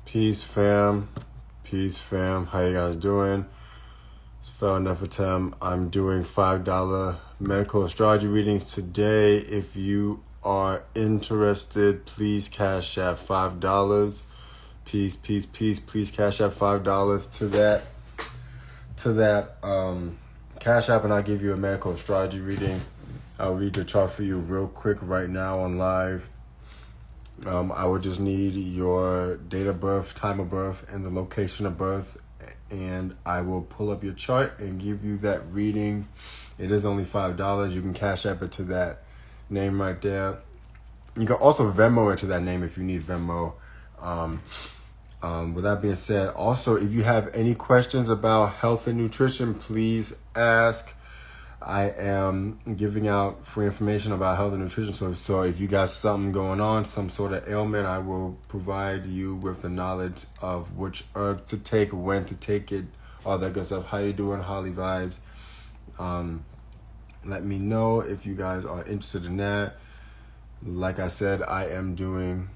Peace, fam. Peace, fam. How you guys doing? It's Fel Nefertem. I'm doing $5 medical astrology readings today. If you are interested, please cash out $5. Peace, peace, peace. Please cash out $5 to that cash app, and I'll give you a medical astrology reading. I'll read the chart for you real quick right now on live. I would just need your date of birth, time of birth, and the location of birth, and I will pull up your chart and give you that reading. It is only $5. You can cash app it to that name right there. You can also Venmo it to that name if you need Venmo. With that being said, also, if you have any questions about health and nutrition, please ask. I am giving out free information about health and nutrition. So if you got something going on, some sort of ailment, I will provide you with the knowledge of which herb to take, when to take it, all that good stuff. How you doing, Holly Vibes? Let me know if you guys are interested in that. Like I said, I am doing...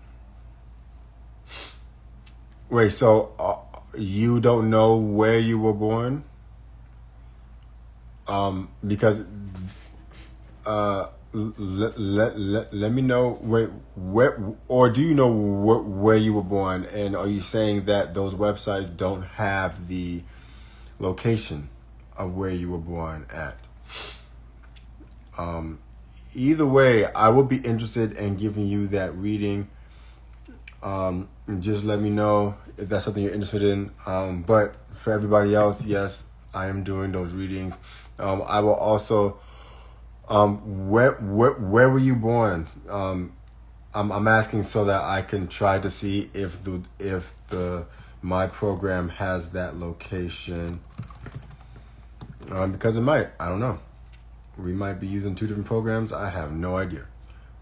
Wait, so you don't know where you were born? Because let me know where, or do you know where you were born, and are you saying that those websites don't have the location of where you were born at? Either way, I will be interested in giving you that reading. Just let me know if that's something you're interested in. But for everybody else, yes, I am doing those readings. I will also, where were you born? I'm asking so that I can try to see if my program has that location. Because it might, I don't know. We might be using two different programs. I have no idea,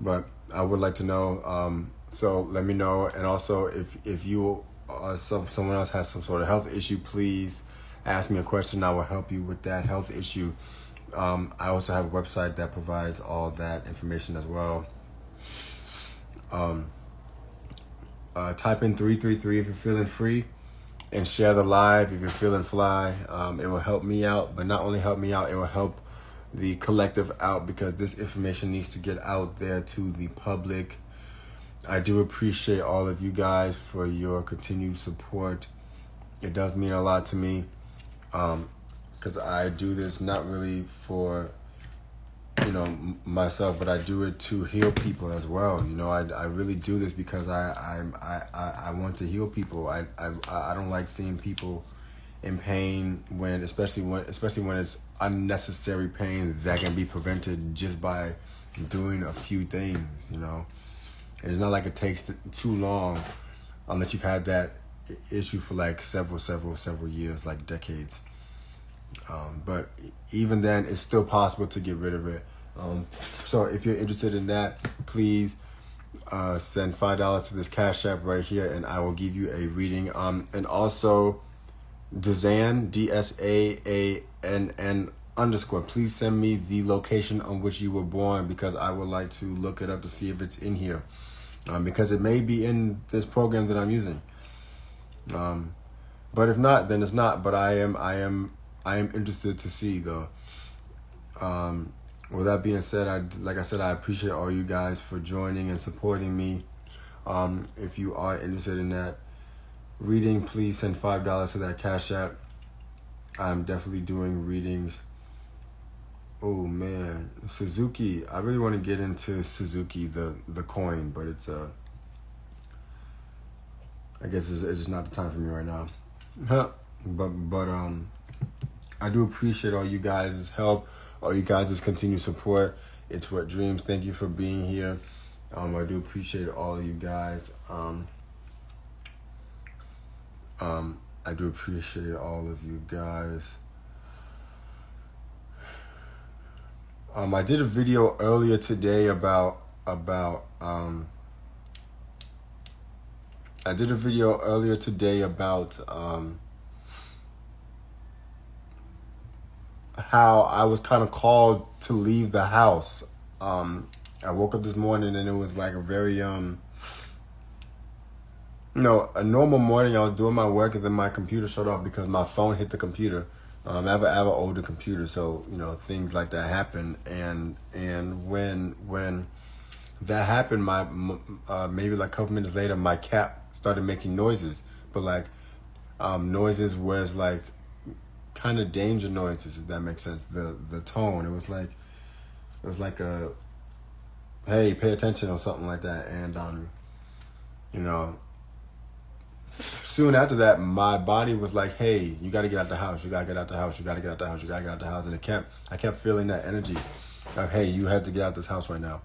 but I would like to know. So let me know. And also, if you someone else has some sort of health issue, please ask me a question. I will help you with that health issue. I also have a website that provides all that information as well. Type in 333 if you're feeling free, and share the live if you're feeling fly. It will help me out, but not only help me out, it will help the collective out, because this information needs to get out there to the public. I do appreciate all of you guys for your continued support. It does mean a lot to me, because I do this not really for, myself, but I do it to heal people as well. I really do this because I want to heal people. I don't like seeing people in pain, especially when it's unnecessary pain that can be prevented just by doing a few things. And it's not like it takes too long, unless you've had that issue for like several years, like decades. But even then, it's still possible to get rid of it. So if you're interested in that, please send $5 to this cash app right here, and I will give you a reading. And also, Dazan, DSAANN_. Please send me the location on which you were born, because I would like to look it up to see if it's in here. Because it may be in this program that I'm using. But if not, then it's not. But I am interested to see, though. With that being said, like I said, I appreciate all you guys for joining and supporting me. If you are interested in that reading, please send $5 to that cash app. I'm definitely doing readings. Oh man, Suzuki. I really want to get into Suzuki, the coin, but it's I guess it's just not the time for me right now. But I do appreciate all you guys' help, all you guys' continued support. It's what dreams. Thank you for being here. I do appreciate all of you guys. I do appreciate all of you guys. I did a video earlier today about how I was kind of called to leave the house. I woke up this morning and it was like a very a normal morning, I was doing my work, and then my computer shut off because my phone hit the computer. I have an older computer, so things like that happen. And when that happened, maybe like a couple minutes later, my cat started making noises, but like noises was like kind of danger noises, if that makes sense. The tone, it was like a, hey, pay attention, or something like that. And soon after that, my body was like, hey, you got to get out the house, you got to get out the house, you got to get out the house, you got to get out the house. And I kept feeling that energy of, hey, you have to get out this house right now.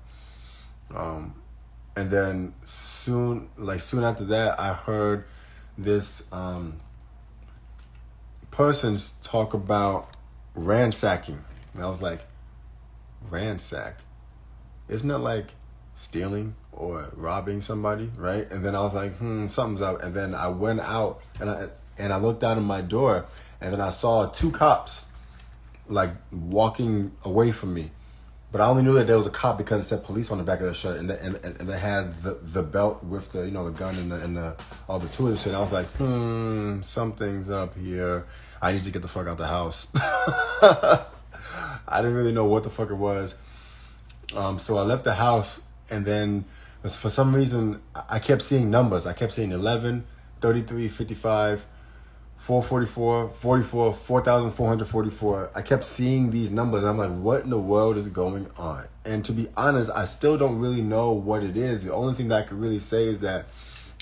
And then soon after that, I heard this person talk about ransacking. And I was like, ransack? Isn't it like stealing or robbing somebody, right? And then I was like, something's up. And then I went out and I looked out of my door, and then I saw 2 cops like walking away from me. But I only knew that there was a cop because it said police on the back of their shirt, and they had the belt with the the gun and the all the tools and shit. I was like, something's up here. I need to get the fuck out the house. I didn't really know what the fuck it was. So I left the house, and then for some reason I kept seeing numbers. I kept seeing 11, 33, 55, 444, 44, 4,444. I kept seeing these numbers, and I'm like, what in the world is going on? And to be honest, I still don't really know what it is. The only thing that I could really say is that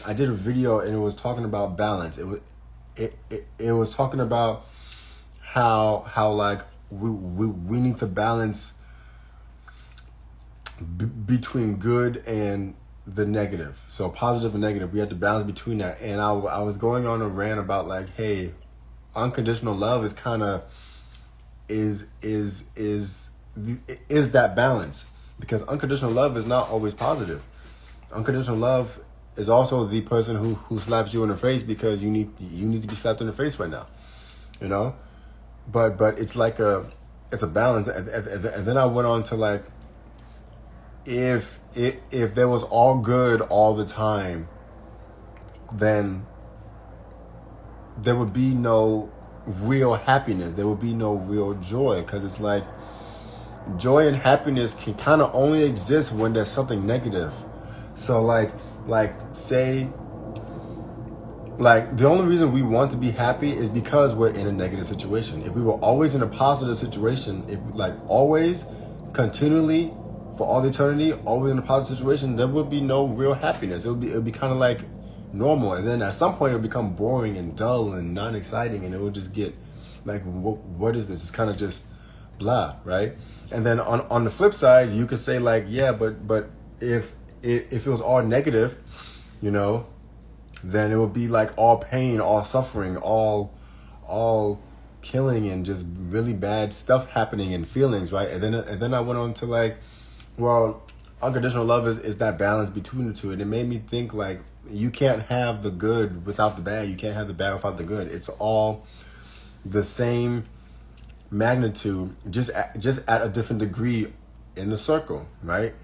I did a video, and it was talking about balance. It was talking about how like we need to balance between good and the negative. So positive and negative, we have to balance between that. And I was going on a rant about like, hey, unconditional love is kind of is that balance, because unconditional love is not always positive. Unconditional love is also the person who slaps you in the face because you need to be slapped in the face right now, but it's like it's a balance. And then I went on to like, if there was all good all the time, then there would be no real happiness. There would be no real joy, because it's like joy and happiness can kind of only exist when there's something negative. So like say, like the only reason we want to be happy is because we're in a negative situation. If we were always in a positive situation, if like always, continually, for all eternity, always in a positive situation, there would be no real happiness. It would be kind of like normal, and then at some point it would become boring and dull and non-exciting, and it would just get like, what is this? It's kind of just blah, right? And then on the flip side, you could say like, yeah, but if it was all negative, then it would be like all pain, all suffering, all killing, and just really bad stuff happening, and feelings, right? And then I went on to like, well, unconditional love is that balance between the two. And it made me think like, you can't have the good without the bad. You can't have the bad without the good. It's all the same magnitude, just at a different degree in the circle, right?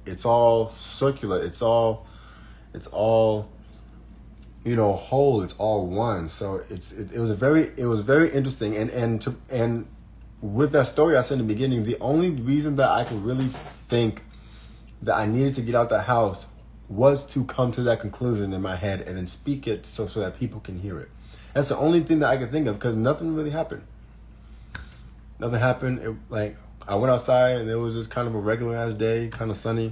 It's all circular. It's all whole. It's all one. So it was very interesting. And with that story I said in the beginning, the only reason that I could really think that I needed to get out the house was to come to that conclusion in my head and then speak it so that people can hear it. That's the only thing that I could think of, because nothing really happened. Nothing happened. Like, I went outside and it was just kind of a regular ass day, kind of sunny.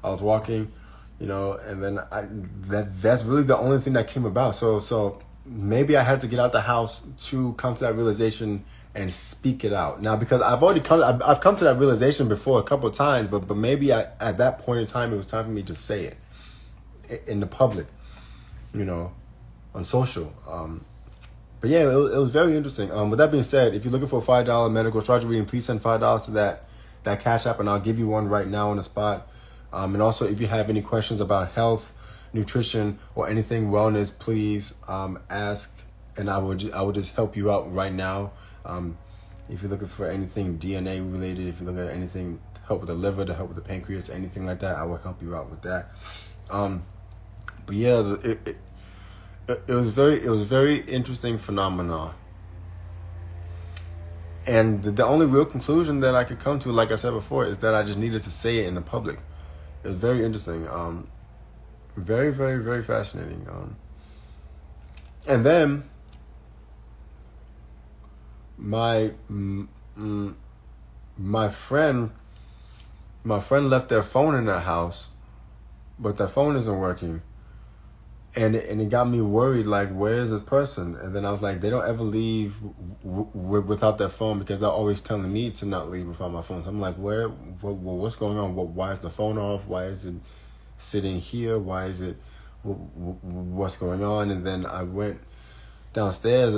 I was walking, and then that's really the only thing that came about. So maybe I had to get out the house to come to that realization and speak it out. Now, because I've come to that realization before a couple of times, but maybe at that point in time, it was time for me to say it in the public, on social. But yeah, it was very interesting. With that being said, if you're looking for a $5 medical astrology reading, please send $5 to that Cash App, and I'll give you one right now on the spot. And also, if you have any questions about health, nutrition, or anything wellness, please ask, and I would just help you out right now. If you're looking for anything DNA related, if you're looking at anything to help with the liver, to help with the pancreas, anything like that, I will help you out with that. But yeah, it was very interesting phenomenon. And the only real conclusion that I could come to, like I said before, is that I just needed to say it in the public. It was very interesting. Very, very, very fascinating. And then my friend left their phone in their house, but their phone isn't working. And it got me worried, like, where is this person? And then I was like, they don't ever leave without their phone, because they're always telling me to not leave without my phone. So I'm like, what's going on? Why is the phone off? Why is it sitting here? Why is it, what's going on? And then I went downstairs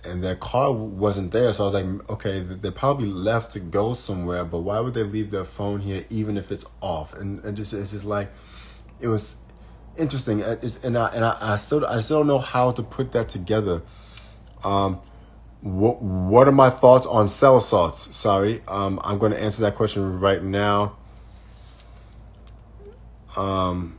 and their car wasn't there. So I was like, okay, they probably left to go somewhere, but why would they leave their phone here even if it's off? And it's just like, it was interesting. I still don't know how to put that together. What are my thoughts on cell salts? Sorry, I'm going to answer that question right now. So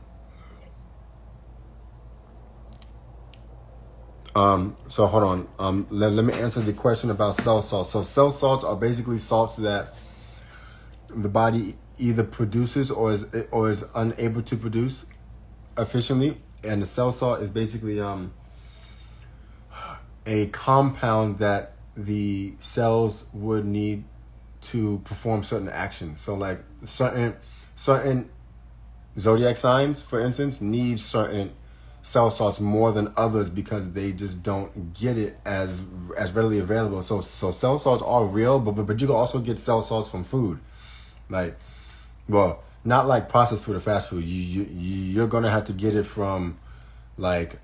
hold on. Let me answer the question about cell salts. So cell salts are basically salts that the body either produces or is unable to produce efficiently. And the cell salt is basically a compound that the cells would need to perform certain actions. So like certain zodiac signs, for instance, need certain cell salts more than others because they just don't get it as readily available. So cell salts are real, but you can also get cell salts from food. Like, well, not like processed food or fast food. You're gonna have to get it from like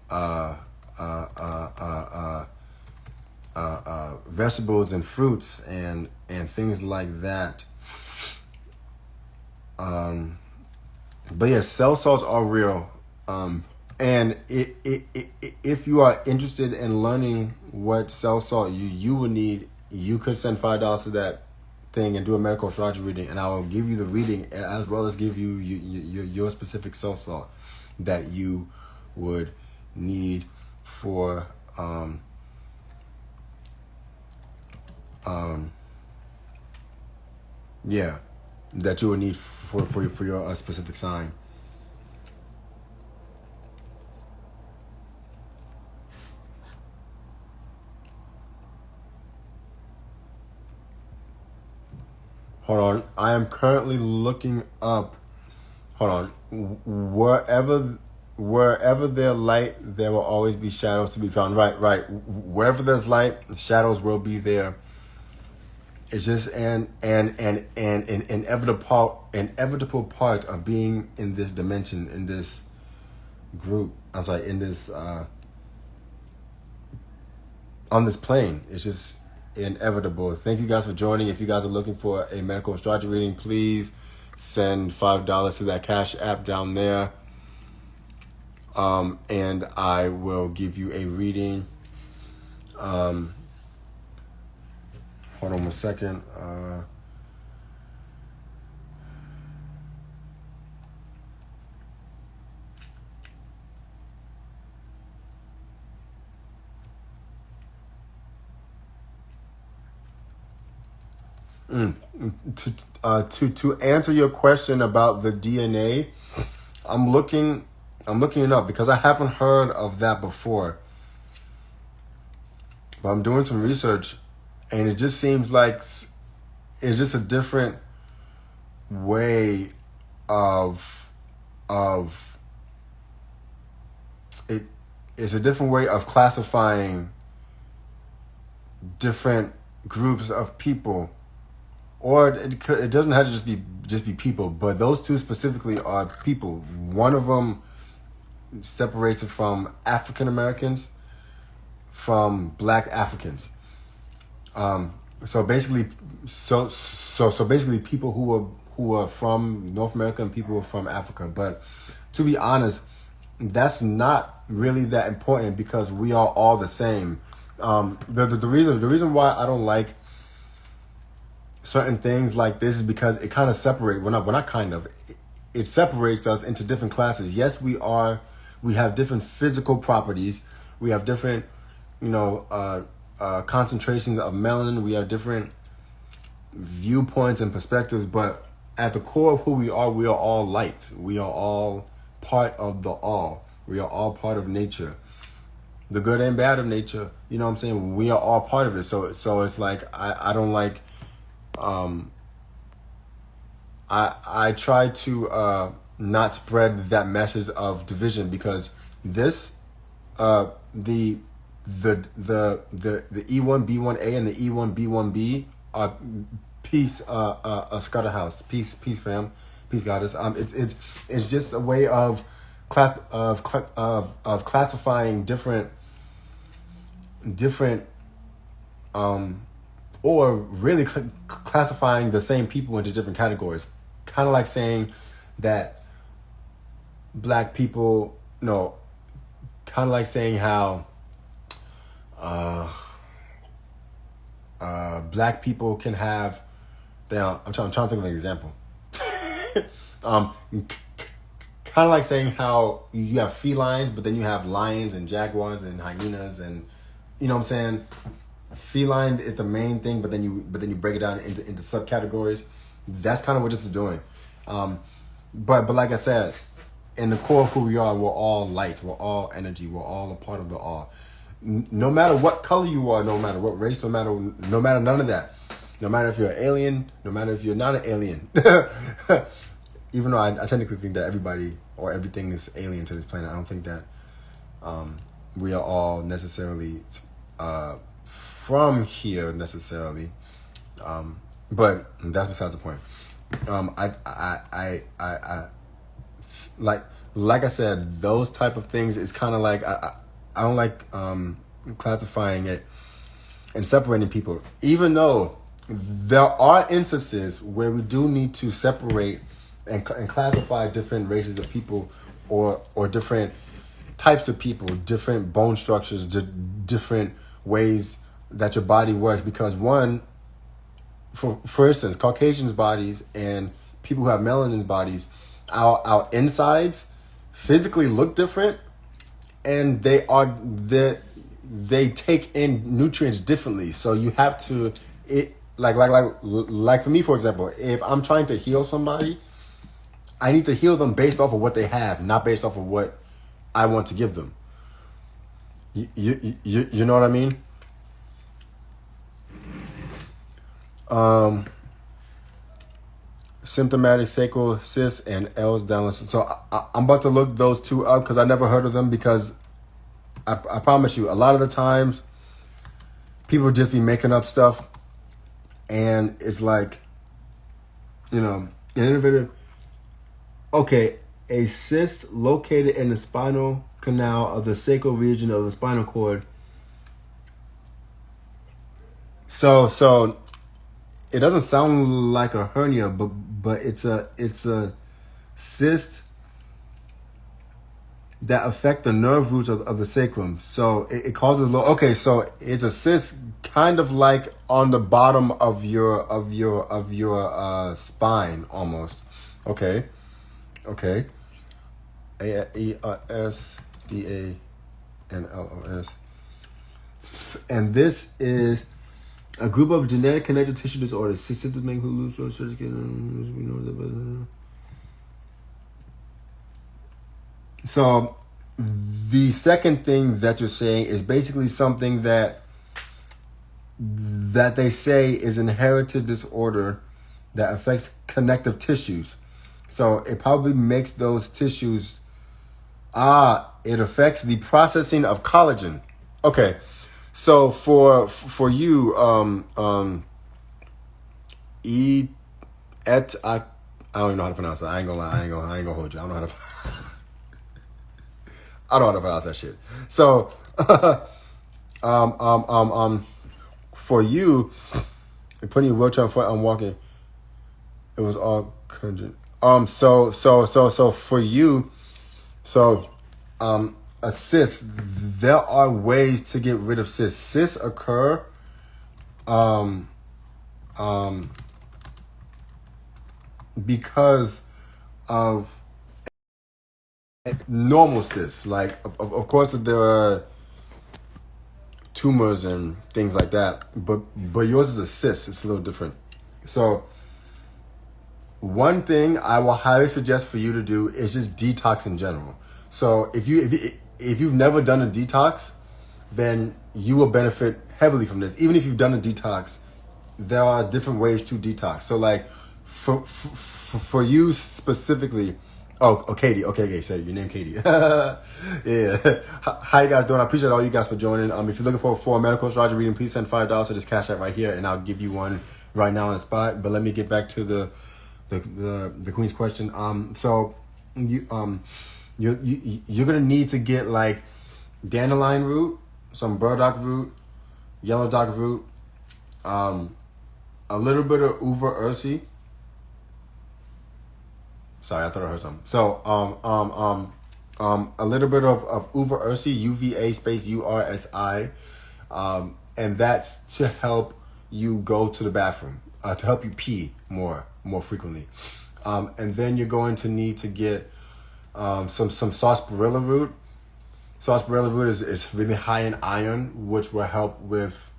vegetables and fruits and things like that. But yeah, cell salts are real. And if you are interested in learning what cell salt you will need, you could send $5 to that thing and do a medical astrology reading, and I will give you the reading as well as give you your specific cell salt that you would need for that you would need for your specific sign. Hold on. I am currently looking up. Hold on. Wherever there's light, there will always be shadows to be found. Right. Wherever there's light, shadows will be there. It's just an inevitable part of being in this dimension, in this group. I'm sorry, in this on this plane. It's just inevitable. Thank you guys for joining. If you guys are looking for a medical astrology reading, please send $5 to that Cash App down there. And I will give you a reading. Hold on 1 second. To answer your question about the DNA, I'm looking it up because I haven't heard of that before. But I'm doing some research, and it just seems like it's just a different way of it. It's a different way of classifying different groups of people. Or it doesn't have to just be people, but those two specifically are people. One of them separates it from African Americans from Black Africans. So basically people who are from North America and people who are from Africa. But to be honest, that's not really that important because we are all the same. The reason why I don't like certain things like this is because it kind of separates. It separates us into different classes. Yes, we have different physical properties, We have different, concentrations of melanin. We have different viewpoints and perspectives, but at the core of who we are all light. We are all part of the all. We are all part of nature, the good and bad of nature. You know what I'm saying? We are all part of it. So it's like I don't like. I try to not spread that message of division, because this the E1B1A and the E1B1B are peace Scudderhouse, peace fam, peace goddess. It's just a way of classifying different or really classifying the same people into different categories. Kind of like saying that black people, no, kind of like saying how black people can have. I'm trying to think of an example. Kind of like saying how you have felines, but then you have lions and jaguars and hyenas, and you know what I'm saying. Feline is the main thing, but then you break it down into subcategories. That's kind of what this is doing. But like I said, in the core of who we are, we're all light. We're all energy. We're all a part of the all. No matter what color you are, no matter what race, no matter none of that. No matter if you're an alien, no matter if you're not an alien. Even though I technically think that everybody or everything is alien to this planet, I don't think that we are all necessarily from here necessarily. But that's besides the point. I like I said, those type of things is kind of like I don't like classifying it and separating people, even though there are instances where we do need to separate and classify different races of people or different types of people, different bone structures, different ways that your body works. Because one, for instance, Caucasians' bodies and people who have melanin bodies, our insides physically look different, and they take in nutrients differently. So you have to like for me, for example, if I'm trying to heal somebody, I need to heal them based off of what they have, not based off of what I want to give them. You know what I mean? Symptomatic sacral cyst and L's down. So I'm about to look those two up because I never heard of them. Because I promise you, a lot of the times people just be making up stuff, and it's like, an innovative. Okay, a cyst located in the spinal canal of the sacral region of the spinal cord. So it doesn't sound like a hernia, but it's a cyst that affect the nerve roots of the sacrum. So it causes okay, so it's a cyst kind of like on the bottom of your spine almost. Okay. AERSDANLOS. And this is a group of genetic connective tissue disorders. Symptoms may include loose So the second thing that you're saying is basically something that they say is inherited disorder that affects connective tissues. So it probably makes those tissues. It affects the processing of collagen. Okay, so for you, I don't even know how to pronounce it. I ain't gonna lie. I ain't gonna hold you. I don't know how to pronounce that shit. So, for you, putting your wheelchair in front, I'm walking. It was all conjunct. So for you, a cyst, there are ways to get rid of cysts. Cysts occur, because of normal cysts. Like, of course, there are tumors and things like that. But yours is a cyst. It's a little different. So one thing I will highly suggest for you to do is just detox in general. So if you've never done a detox, then you will benefit heavily from this. Even if you've done a detox, there are different ways to detox. So like for you specifically, Katie. Okay, so your name Katie. Yeah. How you guys doing? I appreciate all you guys for joining. If you're looking for a medical astrology reading, please send $5 to this Cash App right here, and I'll give you one right now on the spot. But let me get back to the Queen's question. So you're gonna need to get like dandelion root, some burdock root, yellow dock root, a little bit of uva ursi. Sorry, I thought I heard something. So a little bit of uva ursi, UVA space URSI, and that's to help you go to the bathroom, to help you pee more frequently. And then you're going to need to get some sarsaparilla root. Sarsaparilla root is really high in iron, which will help with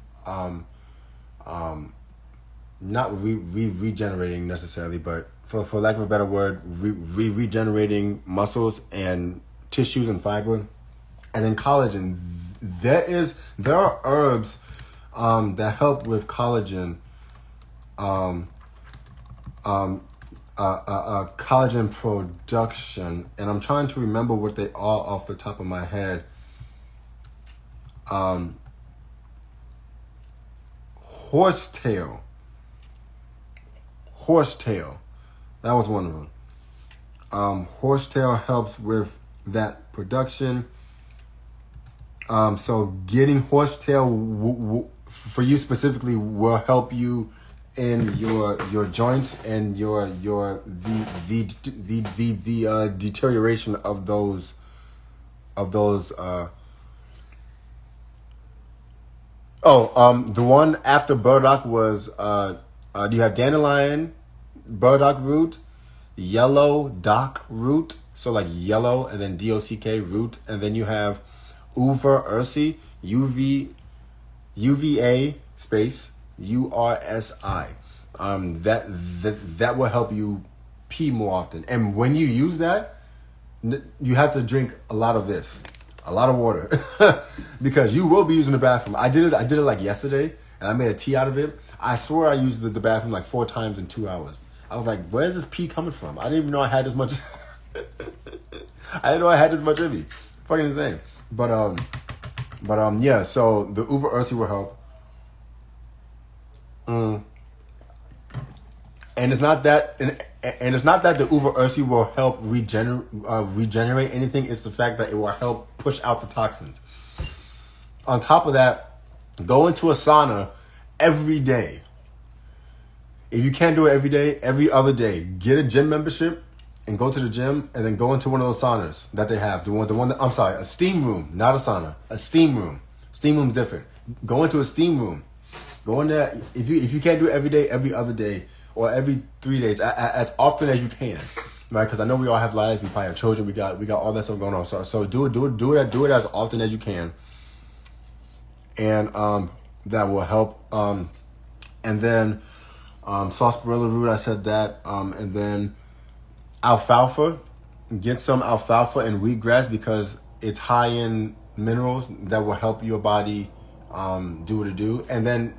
not regenerating necessarily, but for lack of a better word, regenerating muscles and tissues and fiber. And then collagen. There are herbs that help with collagen, collagen production, and I'm trying to remember what they are off the top of my head. Horsetail. That was one of them. Horsetail helps with that production. So getting horsetail for you specifically will help you in your joints and the deterioration of those the one after burdock was do you have dandelion, burdock root, yellow dock root, so like yellow and then DOCK root, and then you have uva ursi, UVA space URSI. That will help you pee more often. And when you use that, you have to drink a lot of water, because you will be using the bathroom. I did it like yesterday, and I made a tea out of it. I swear I used the bathroom like 4 times in 2 hours. I was like, where's this pee coming from? I didn't even know I had this much. I didn't know I had this much in me. Fucking insane. But yeah. So the uva ursi will help. And it's not that, and it's not that the uva ursi will help regenerate anything. It's the fact that it will help push out the toxins. On top of that, go into a sauna every day. If you can't do it every day, every other day, get a gym membership and go to the gym, and then go into one of those saunas that they have. The one that, I'm sorry, a steam room, not a sauna, a steam room. Steam room's different. Go into a steam room. Go in there. If you can't do it every day, every other day, or every 3 days, as often as you can, right? Because I know we all have lives. We probably have children. We got all that stuff going on. So do it as often as you can, and that will help. And then sarsaparilla root, I said that, and then alfalfa. Get some alfalfa and wheatgrass, because it's high in minerals that will help your body do what it do. And then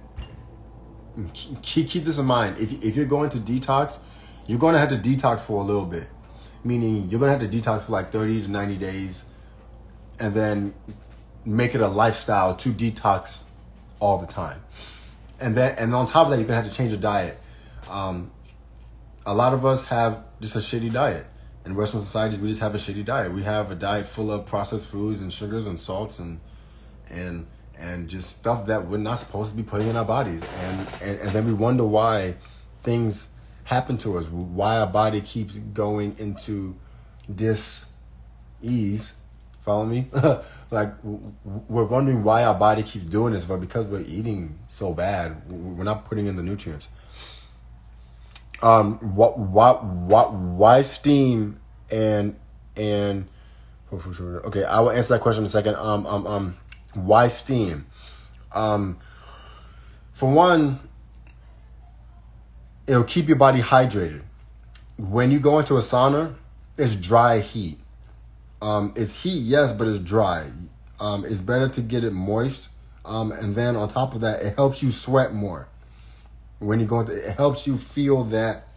keep this in mind. If you're going to detox, you're going to have to detox for a little bit. Meaning you're going to have to detox for like 30 to 90 days, and then make it a lifestyle to detox all the time. And on top of that, you're going to have to change your diet. A lot of us have just a shitty diet. In Western societies, we just have a shitty diet. We have a diet full of processed foods and sugars and salts and just stuff that we're not supposed to be putting in our bodies. And then we wonder why things happen to us, why our body keeps going into dis-ease. Follow me? Like, we're wondering why our body keeps doing this, but because we're eating so bad, we're not putting in the nutrients. Why steam and okay, I will answer that question in a second. Why steam? For one, it'll keep your body hydrated. When you go into a sauna, it's dry heat. It's heat, yes, but it's dry. It's better to get it moist. And then on top of that, it helps you sweat more. When you go into it helps you feel that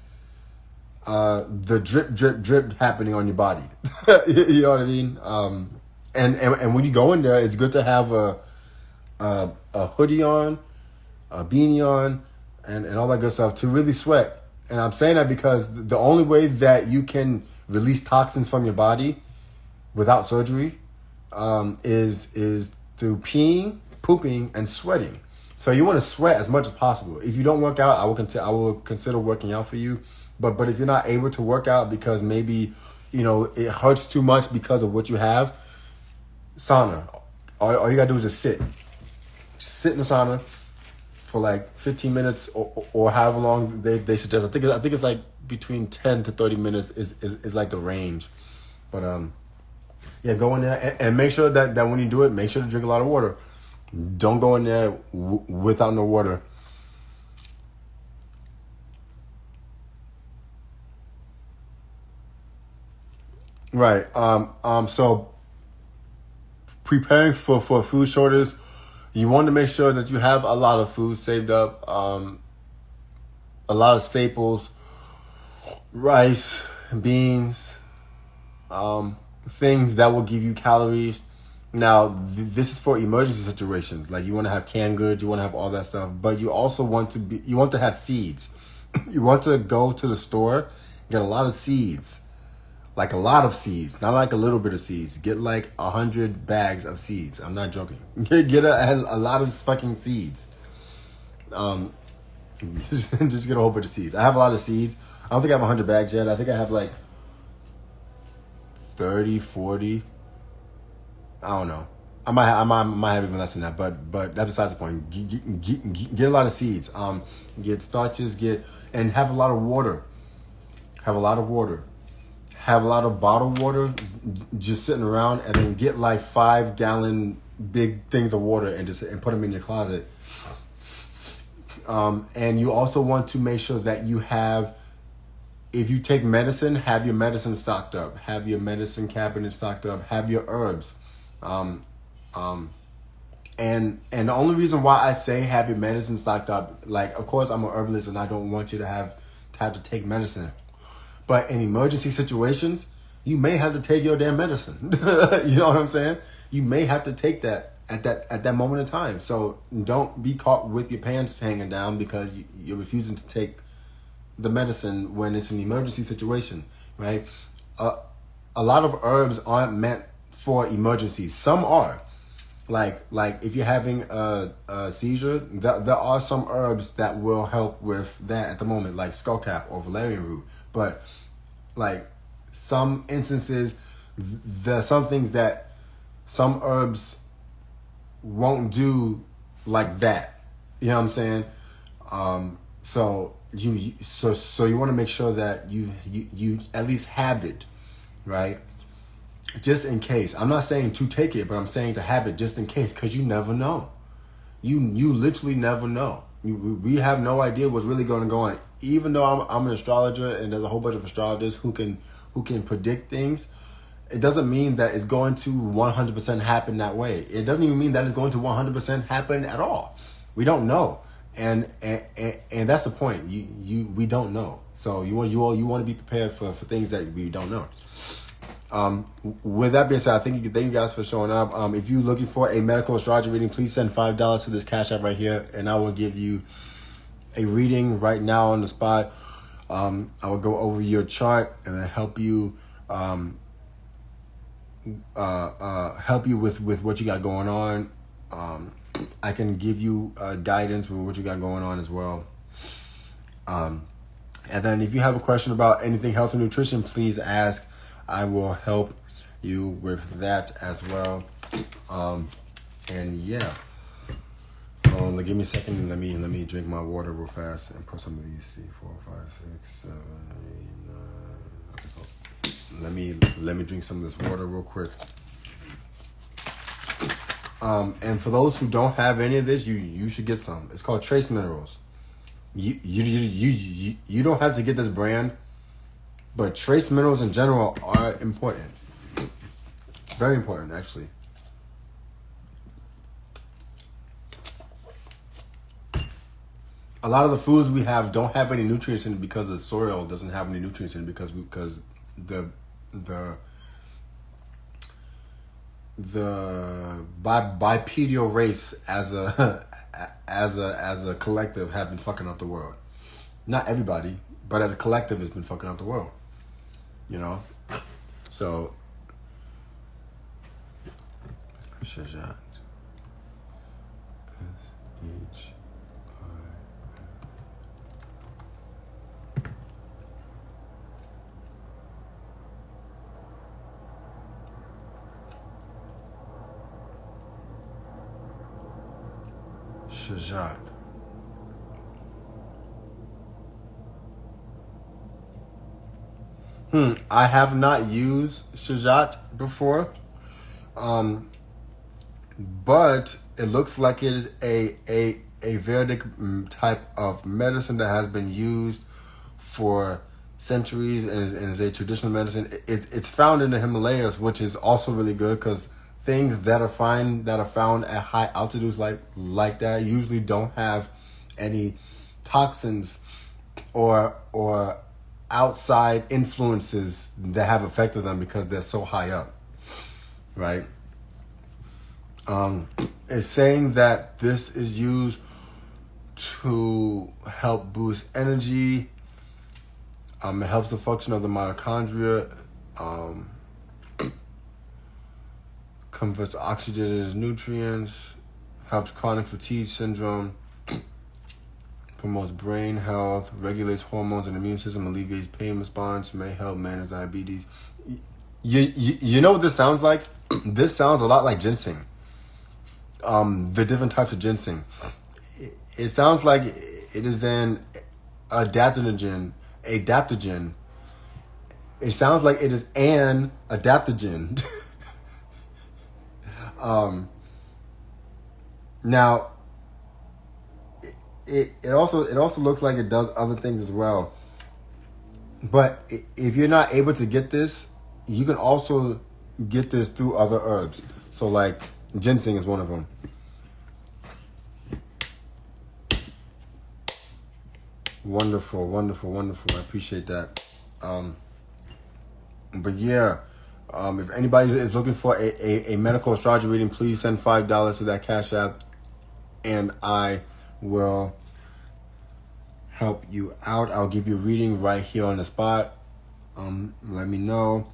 the drip, drip, drip happening on your body. You know what I mean? And when you go in there, it's good to have a hoodie on, a beanie on, and all that good stuff to really sweat. And I'm saying that because the only way that you can release toxins from your body without surgery is through peeing, pooping, and sweating. So you want to sweat as much as possible. If you don't work out, I will consider working out for you. But if you're not able to work out because maybe it hurts too much because of what you have, sauna. All you gotta do is just sit in the sauna for like 15 minutes or however long they suggest. I think it's like between 10 to 30 minutes is like the range. But yeah, go in there and make sure that when you do it, make sure to drink a lot of water. Don't go in there without no water. Right. So preparing for a food shortage, you want to make sure that you have a lot of food saved up, a lot of staples, rice, beans, things that will give you calories. Now, this is for emergency situations. Like you want to have canned goods, you want to have all that stuff, but you also want to have seeds. You want to go to the store, get a lot of seeds. Like a lot of seeds, not like a little bit of seeds. Get like 100 bags of seeds. I'm not joking. Get a lot of fucking seeds. Just get a whole bunch of seeds. I have a lot of seeds. I don't think I have 100 bags yet. I think I have like 30, 40. I don't know. I might have even less than that, but that's besides the point. Get a lot of seeds. Get starches. And have a lot of water. Have a lot of water. Have a lot of bottled water just sitting around, and then get like 5-gallon big things of water and put them in your closet. And you also want to make sure that you have, if you take medicine, have your medicine stocked up. Have your medicine cabinet stocked up. Have your herbs. And the only reason why I say have your medicine stocked up, like, of course I'm an herbalist and I don't want you to have to take medicine. But in emergency situations, you may have to take your damn medicine. You know what I'm saying? You may have to take that at that moment in time. So don't be caught with your pants hanging down because you're refusing to take the medicine when it's an emergency situation, right? A lot of herbs aren't meant for emergencies. Some are. Like if you're having a seizure, there are some herbs that will help with that at the moment, like skullcap or valerian root. But like some instances, there are some things that some herbs won't do like that. You know what I'm saying? So you want to make sure that you at least have it, right? Just in case. I'm not saying to take it, but I'm saying to have it just in case, because you never know. You literally never know. We have no idea what's really going to go on. Even though I'm an astrologer and there's a whole bunch of astrologers who can predict things, it doesn't mean that it's going to 100% happen that way. It doesn't even mean that it's going to 100% happen at all. We don't know, and that's the point. We don't know. So you want to be prepared for things that we don't know. With that being said, thank you guys for showing up. If you're looking for a medical astrology reading, please send $5 to this Cash App right here, and I will give you a reading right now on the spot. I will go over your chart and then help you with what you got going on. I can give you guidance with what you got going on as well. And then if you have a question about anything health and nutrition, please ask. I will help you with that as well. And yeah. Give me a second. Let me drink my water real fast and put some of these. See, 4, 5, 6, 7, 8, 9. Let me drink some of this water real quick. And for those who don't have any of this, you should get some. It's called trace minerals. You don't have to get this brand, but trace minerals in general are important. Very important, actually. A lot of the foods we have don't have any nutrients in it because the soil doesn't have any nutrients in it because the bipedal race as a collective have been fucking up the world. Not everybody, but as a collective has been fucking up the world. You know? So Shajat. Shajat. I have not used Shajat before. But it looks like it is a Vedic type of medicine that has been used for centuries and is a traditional medicine. It's found in the Himalayas, which is also really good because things that are found at high altitudes like that usually don't have any toxins or outside influences that have affected them because they're so high up, right? It's saying that this is used to help boost energy. It helps the function of the mitochondria. Converts oxygen into nutrients. Helps chronic fatigue syndrome. Promotes brain health. Regulates hormones and immune system. Alleviates pain response. May help manage diabetes. You know what this sounds like? This sounds a lot like ginseng. The different types of ginseng. It sounds like it is an adaptogen. It sounds like it is an adaptogen. Now, it also looks like it does other things as well. But if you're not able to get this, you can also get this through other herbs. So like ginseng is one of them. Wonderful, wonderful, wonderful. I appreciate that. But yeah, if anybody is looking for a medical astrology reading, please send $5 to that Cash App, and I will help you out. I'll give you a reading right here on the spot. Let me know.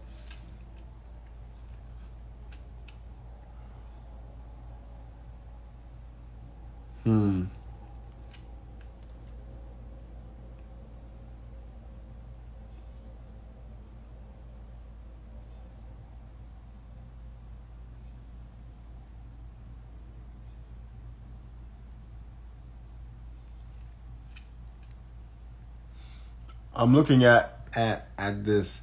I'm looking at this.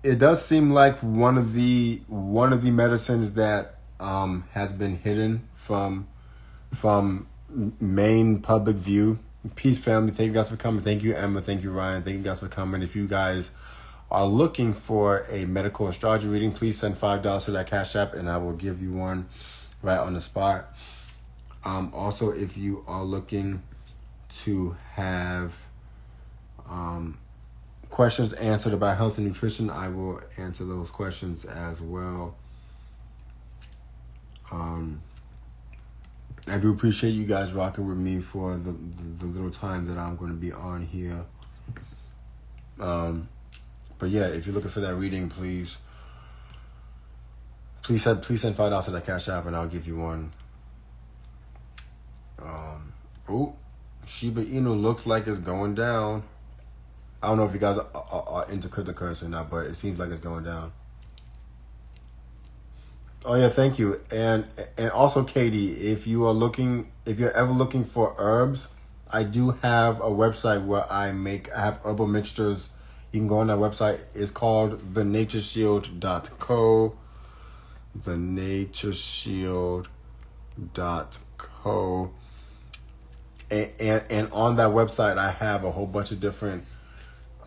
It does seem like one of the medicines that has been hidden from main public view. Peace, family. Thank you guys for coming. Thank you, Emma. Thank you, Ryan. Thank you guys for coming. If you guys are looking for a medical astrology reading, please send $5 to that Cash App, and I will give you one right on the spot. Also, if you are looking to have questions answered about health and nutrition, I will answer those questions as well. I do appreciate you guys rocking with me for the little time that I'm going to be on here. But yeah, if you're looking for that reading, please send $5 to that Cash App, and I'll give you one. Shiba Inu looks like it's going down. I don't know if you guys are into cryptocurrency or not, but it seems like it's going down. Oh yeah, thank you. And also Katie, if you're ever looking for herbs, I do have a website where I have herbal mixtures. You can go on that website. It's called thenatureshield.co. thenatureshield.co. And on that website I have a whole bunch of different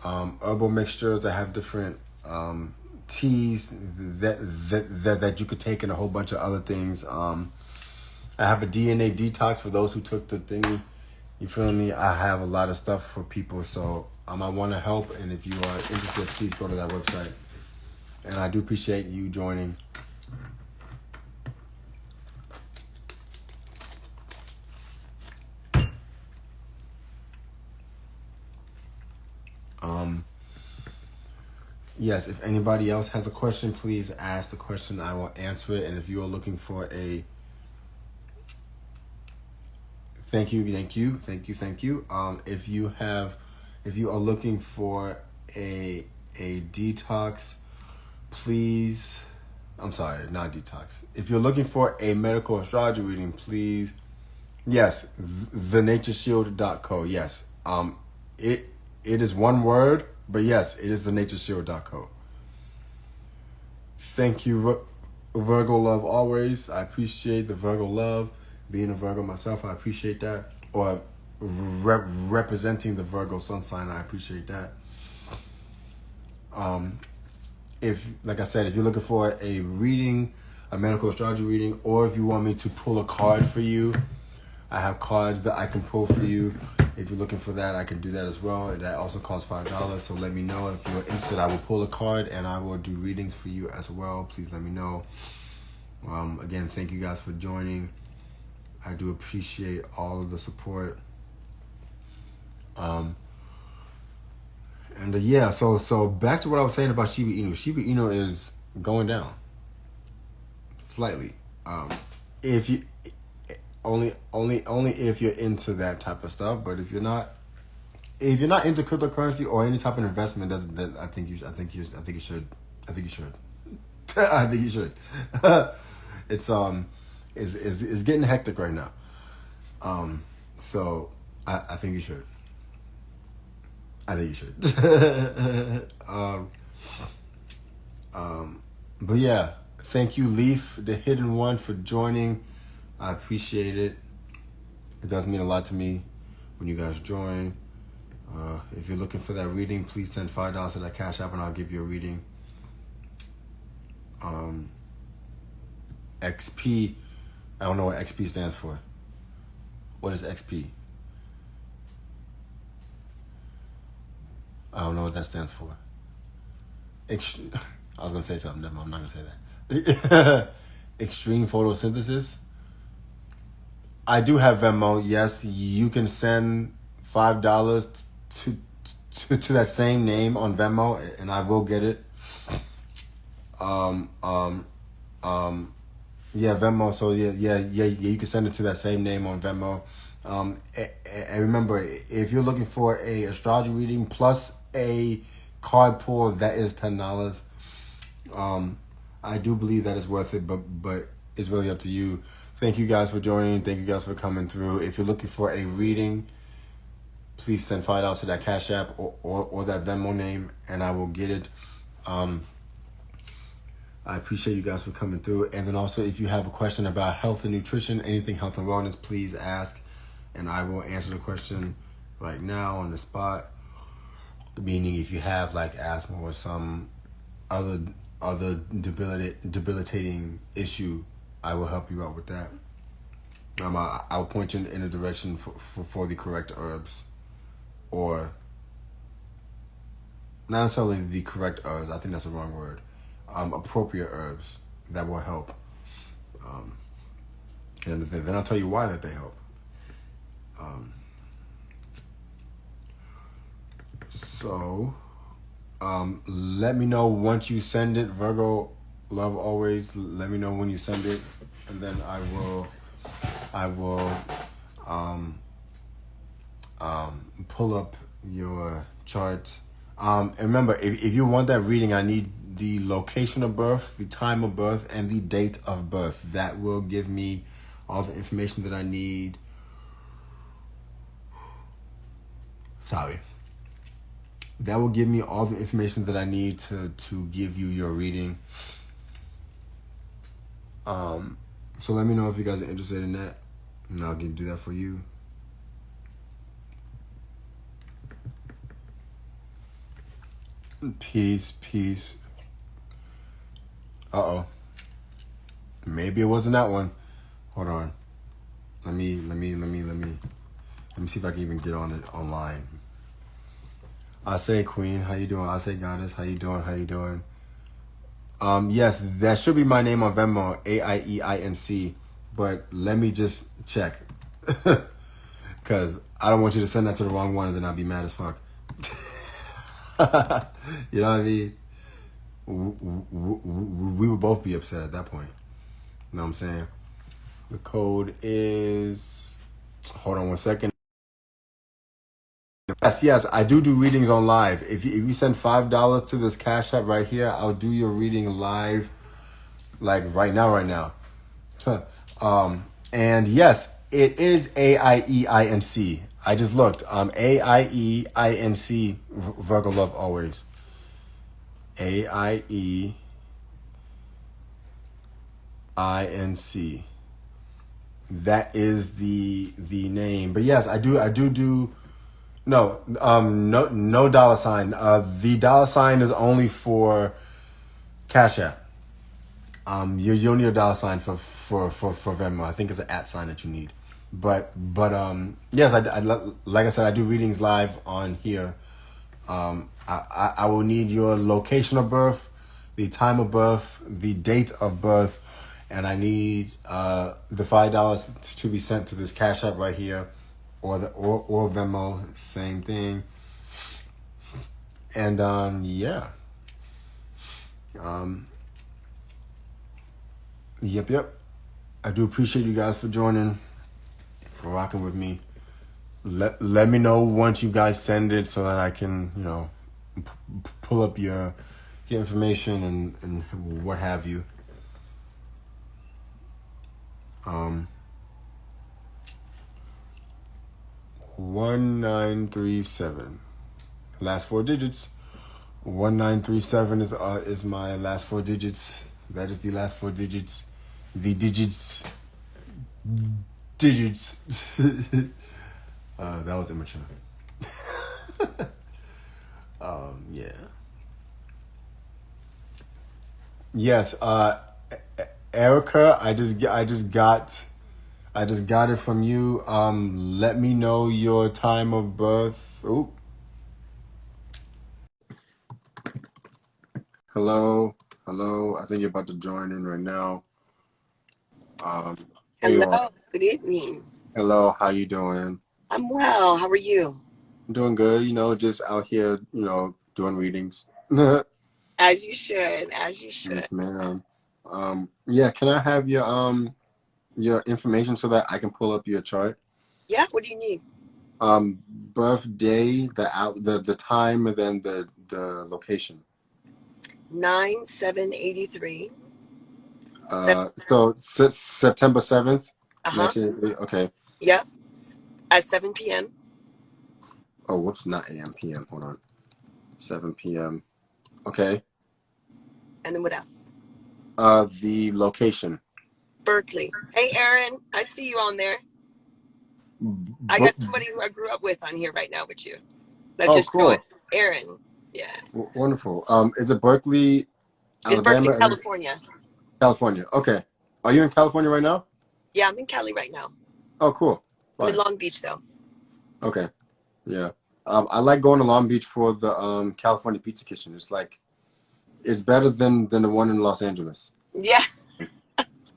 herbal mixtures. I have different teas that you could take, and a whole bunch of other things. I have a DNA detox for those who took the thingy. You feel me? I have a lot of stuff for people, so I want to help. And if you are interested, please go to that website. And I do appreciate you joining. Yes, if anybody else has a question, please ask the question. I will answer it. And if you are looking for a thank you. If you are looking for a detox, please. I'm sorry, not detox. If you're looking for a medical astrology reading, please. Yes, thenatureshield.co. Yes, it is one word. But yes, it is thenatureshield.co. Thank you, Virgo love, always. I appreciate the Virgo love. Being a Virgo myself, I appreciate that. Or representing the Virgo sun sign, I appreciate that. If, like I said, if you're looking for a reading, a medical astrology reading, or if you want me to pull a card for you, I have cards that I can pull for you. If you're looking for that, I can do that as well. That also costs $5. So let me know if you're interested. I will pull a card and I will do readings for you as well. Please let me know. Again, thank you guys for joining. I do appreciate all of the support. So back to what I was saying about Shiba Inu. Shiba Inu is going down slightly. If you only if you're into that type of stuff, but if you're not into cryptocurrency or any type of investment, that I think you should. It's getting hectic right now. So I think you should. But yeah, thank you, Leaf, the hidden one, for joining. I appreciate it. It does mean a lot to me when you guys join. If you're looking for that reading, please send $5 to that Cash App and I'll give you a reading. XP, I don't know what XP stands for. What is XP? I don't know what that stands for. I was going to say something, I'm not going to say that. Extreme photosynthesis. I do have Venmo. Yes, you can send $5 to that same name on Venmo, and I will get it. Yeah, Venmo. So yeah, you can send it to that same name on Venmo. And remember, if you're looking for a astrology reading plus a card pull, that is $10. I do believe that is worth it, but it's really up to you. Thank you guys for joining. Thank you guys for coming through. If you're looking for a reading, please send $5 to that Cash App or that Venmo name, and I will get it. I appreciate you guys for coming through. And then also, if you have a question about health and nutrition, anything health and wellness, please ask, and I will answer the question right now on the spot. Meaning, if you have like asthma or some other debilitating issue, I will help you out with that. I will point you in a direction for the correct herbs, or not necessarily the correct herbs. I think that's the wrong word. Appropriate herbs that will help. And then I'll tell you why that they help. So, let me know once you send it, Virgo love always. Let me know when you send it, and then I will pull up your chart. And remember, if you want that reading, I need the location of birth, the time of birth, and the date of birth. That will give me all the information that I need. Sorry. That will give me all the information that I need to give you your reading. So let me know if you guys are interested in that, and I'll do that for you. Peace, peace. Uh-oh. Maybe it wasn't that one. Hold on. Let me see if I can even get on it online. I say Queen, how you doing? I say Goddess, how you doing? How you doing? Yes, that should be my name on Venmo, AIEINC. But let me just check, cause I don't want you to send that to the wrong one, and then I'll be mad as fuck. You know what I mean? We would both be upset at that point. You know what I'm saying? The code is. Hold on one second. Yes, I do readings on live. If you send $5 to this Cash App right here, I'll do your reading live, like right now. And yes, it is AIEINC. I just looked. AIEINC. Virgo love always. AIEINC. That is the name. But yes, I do. No, no dollar sign. The dollar sign is only for Cash App. You'll need a dollar sign for Venmo. I think it's an @ sign that you need. But yes, I like I said, I do readings live on here. I will need your location of birth, the time of birth, the date of birth, and I need the $5 to be sent to this Cash App right here, or Venmo, same thing. And yeah. Yep. I do appreciate you guys for joining, for rocking with me. Let me know once you guys send it so that I can, pull up your information and what have you. 1937. Last 4 digits. 1937 is my last 4 digits. That is the last 4 digits. The digits. That was immature. Yeah. Yes. Erica, I just got it from you. Let me know your time of birth. Oop. Hello. I think you're about to join in right now. Hello. Good evening. Hello. How you doing? I'm well. How are you? I'm doing good. Just out here, doing readings. As you should. Yes, ma'am. Yeah. Can I have your information so that I can pull up your chart? Yeah. What do you need? Birthday, the time, and then the location. 9/7/83. So September 7th, 1983. Okay. Yep. At 7 p.m. Oh, whoops, not a.m. p.m. Hold on. 7 p.m. Okay. And then what else? The location. Berkeley. Hey, Aaron. I see you on there. I got somebody who I grew up with on here right now with you. Cool. Aaron. Yeah. Wonderful. Is it Berkeley, Alabama? It's Berkeley, California. California. Okay. Are you in California right now? Yeah, I'm in Cali right now. Oh, cool. I'm in Long Beach though. Okay. Yeah. I like going to Long Beach for the California Pizza Kitchen. It's better than the one in Los Angeles. Yeah.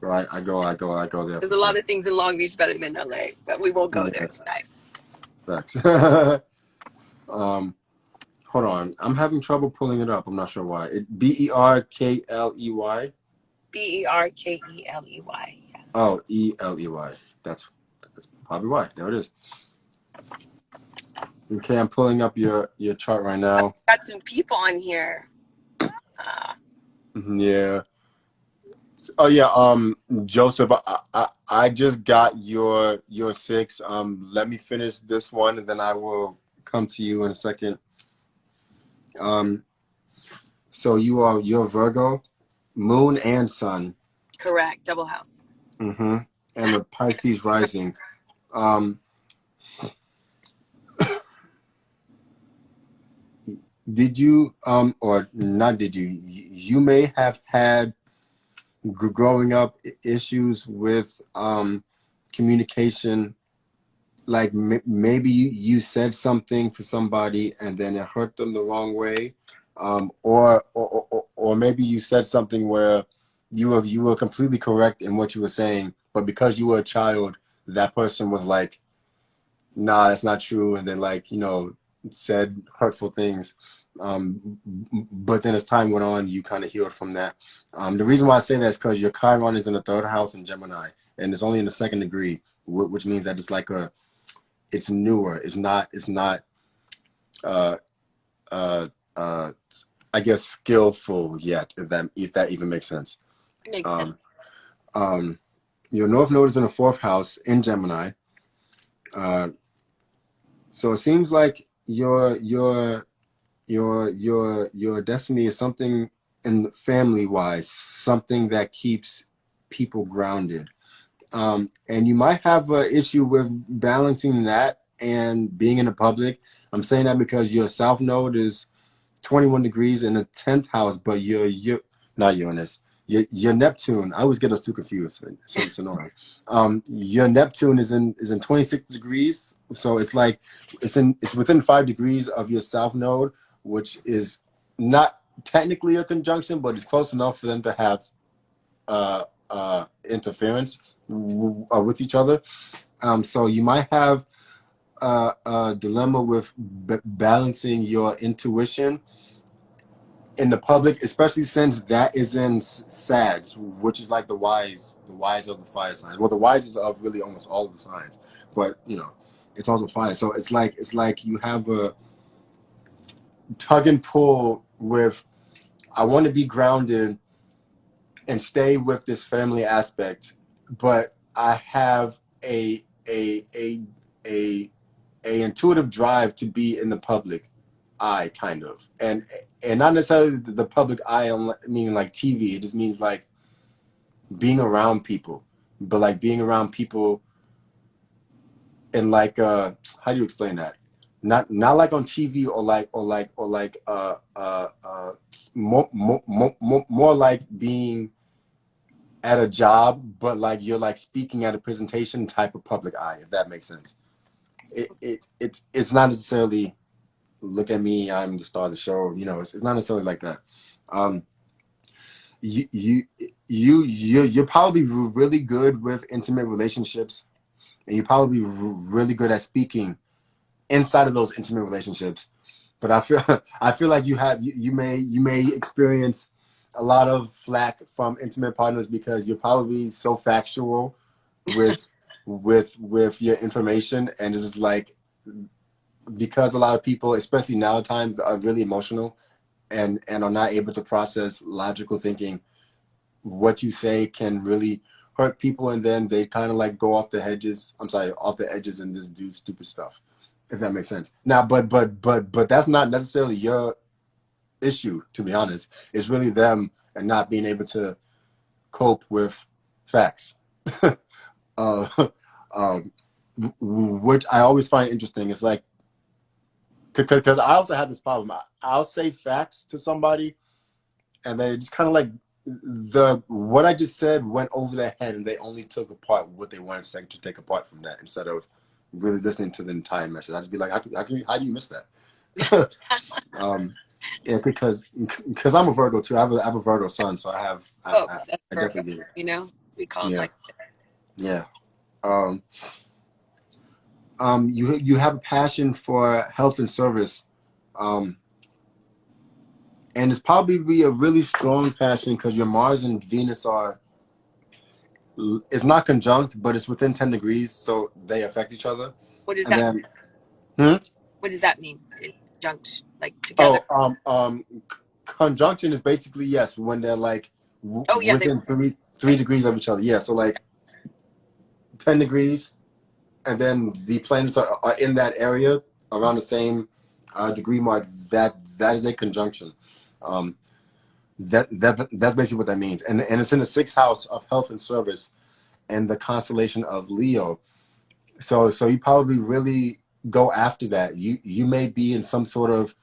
So I go there. There's a lot of things in Long Beach better than LA, but we won't go there tonight. Facts. Hold on. I'm having trouble pulling it up. I'm not sure why. Berkley. Berkley. Yeah. Oh, Eley. That's probably why. There it is. Okay, I'm pulling up your chart right now. I've got some people on here. Yeah. Oh yeah. Joseph, I just got your six. Let me finish this one, and then I will come to you in a second. Um, so you're Virgo, Moon and Sun. Correct. Double house. Mm-hmm. And the Pisces rising. Um, did you or not? Did you? You may have had growing up issues with communication, like maybe you said something to somebody and then it hurt them the wrong way, or maybe you said something where you were completely correct in what you were saying, but because you were a child, that person was like, nah, that's not true, and then, like, said hurtful things. But then as time went on, you kind of healed from that. The reason why I say that is because your Chiron is in the third house in Gemini, and it's only in the second degree, which means that it's newer. It's not uh, uh, uh, I guess skillful yet, if that even makes sense. Makes sense. Um, um, your North Node is in the fourth house in Gemini. Uh, so it seems like your destiny is something in family wise, something that keeps people grounded. And you might have an issue with balancing that and being in the public. I'm saying that because your South Node is 21 degrees in the 10th house, but your not Uranus, your Neptune. I always get those two confused. So it's annoying. Your Neptune is in 26 degrees, so it's like it's within 5 degrees of your South Node, which is not technically a conjunction, but it's close enough for them to have interference with each other. So you might have a dilemma with balancing your intuition in the public, especially since that is in Sag, which is like the wise of the fire signs. Well, the wise is of really almost all of the signs, but it's also fire. So it's like you have a tug and pull with, I want to be grounded and stay with this family aspect, but I have a intuitive drive to be in the public eye, kind of, and not necessarily the public eye, meaning like TV. It just means like being around people, but like being around people and like how do you explain that? Not like on TV or like more like being at a job, but like you're like speaking at a presentation type of public eye, if that makes sense. It's not necessarily look at me, I'm the star of the show. It's not necessarily like that. Um, you you you're probably really good with intimate relationships, and you're probably really good at speaking inside of those intimate relationships. But I feel like you may experience a lot of flack from intimate partners because you're probably so factual with with your information, and it's just like, because a lot of people, especially nowadays, are really emotional and are not able to process logical thinking. What you say can really hurt people, and then they kind of like go off the hedges. I'm sorry, off the edges, and just do stupid stuff. If that makes sense. Now, but that's not necessarily your issue, to be honest. It's really them and not being able to cope with facts. uh, um, which I always find interesting. It's like, because I also have this problem. I'll say facts to somebody, and then it's kind of like what I just said went over their head, and they only took apart what they wanted to take apart from that, instead of really listening to the entire message. I'd just be like, how do you miss that? Yeah, because I'm a Virgo too. I have a Virgo sun, so Folks, that's I Virgo. definitely get it. We call it Yeah, like yeah. Um, you have a passion for health and service, um, and it's probably a really strong passion because your Mars and Venus are. It's not conjunct, but it's within 10 degrees, so they affect each other. what does And that then, hmm? what does that mean? Conjunct, like together. Oh, conjunction is basically, yes, when they're like Oh yeah, they within three right. degrees of each other. Yeah, so like 10 degrees, and then the planets are in that area around the same degree mark. That is a conjunction. Um, that's basically what that means, and it's in the sixth house of health and service, and the constellation of Leo. So you probably really go after that. You may be in some sort of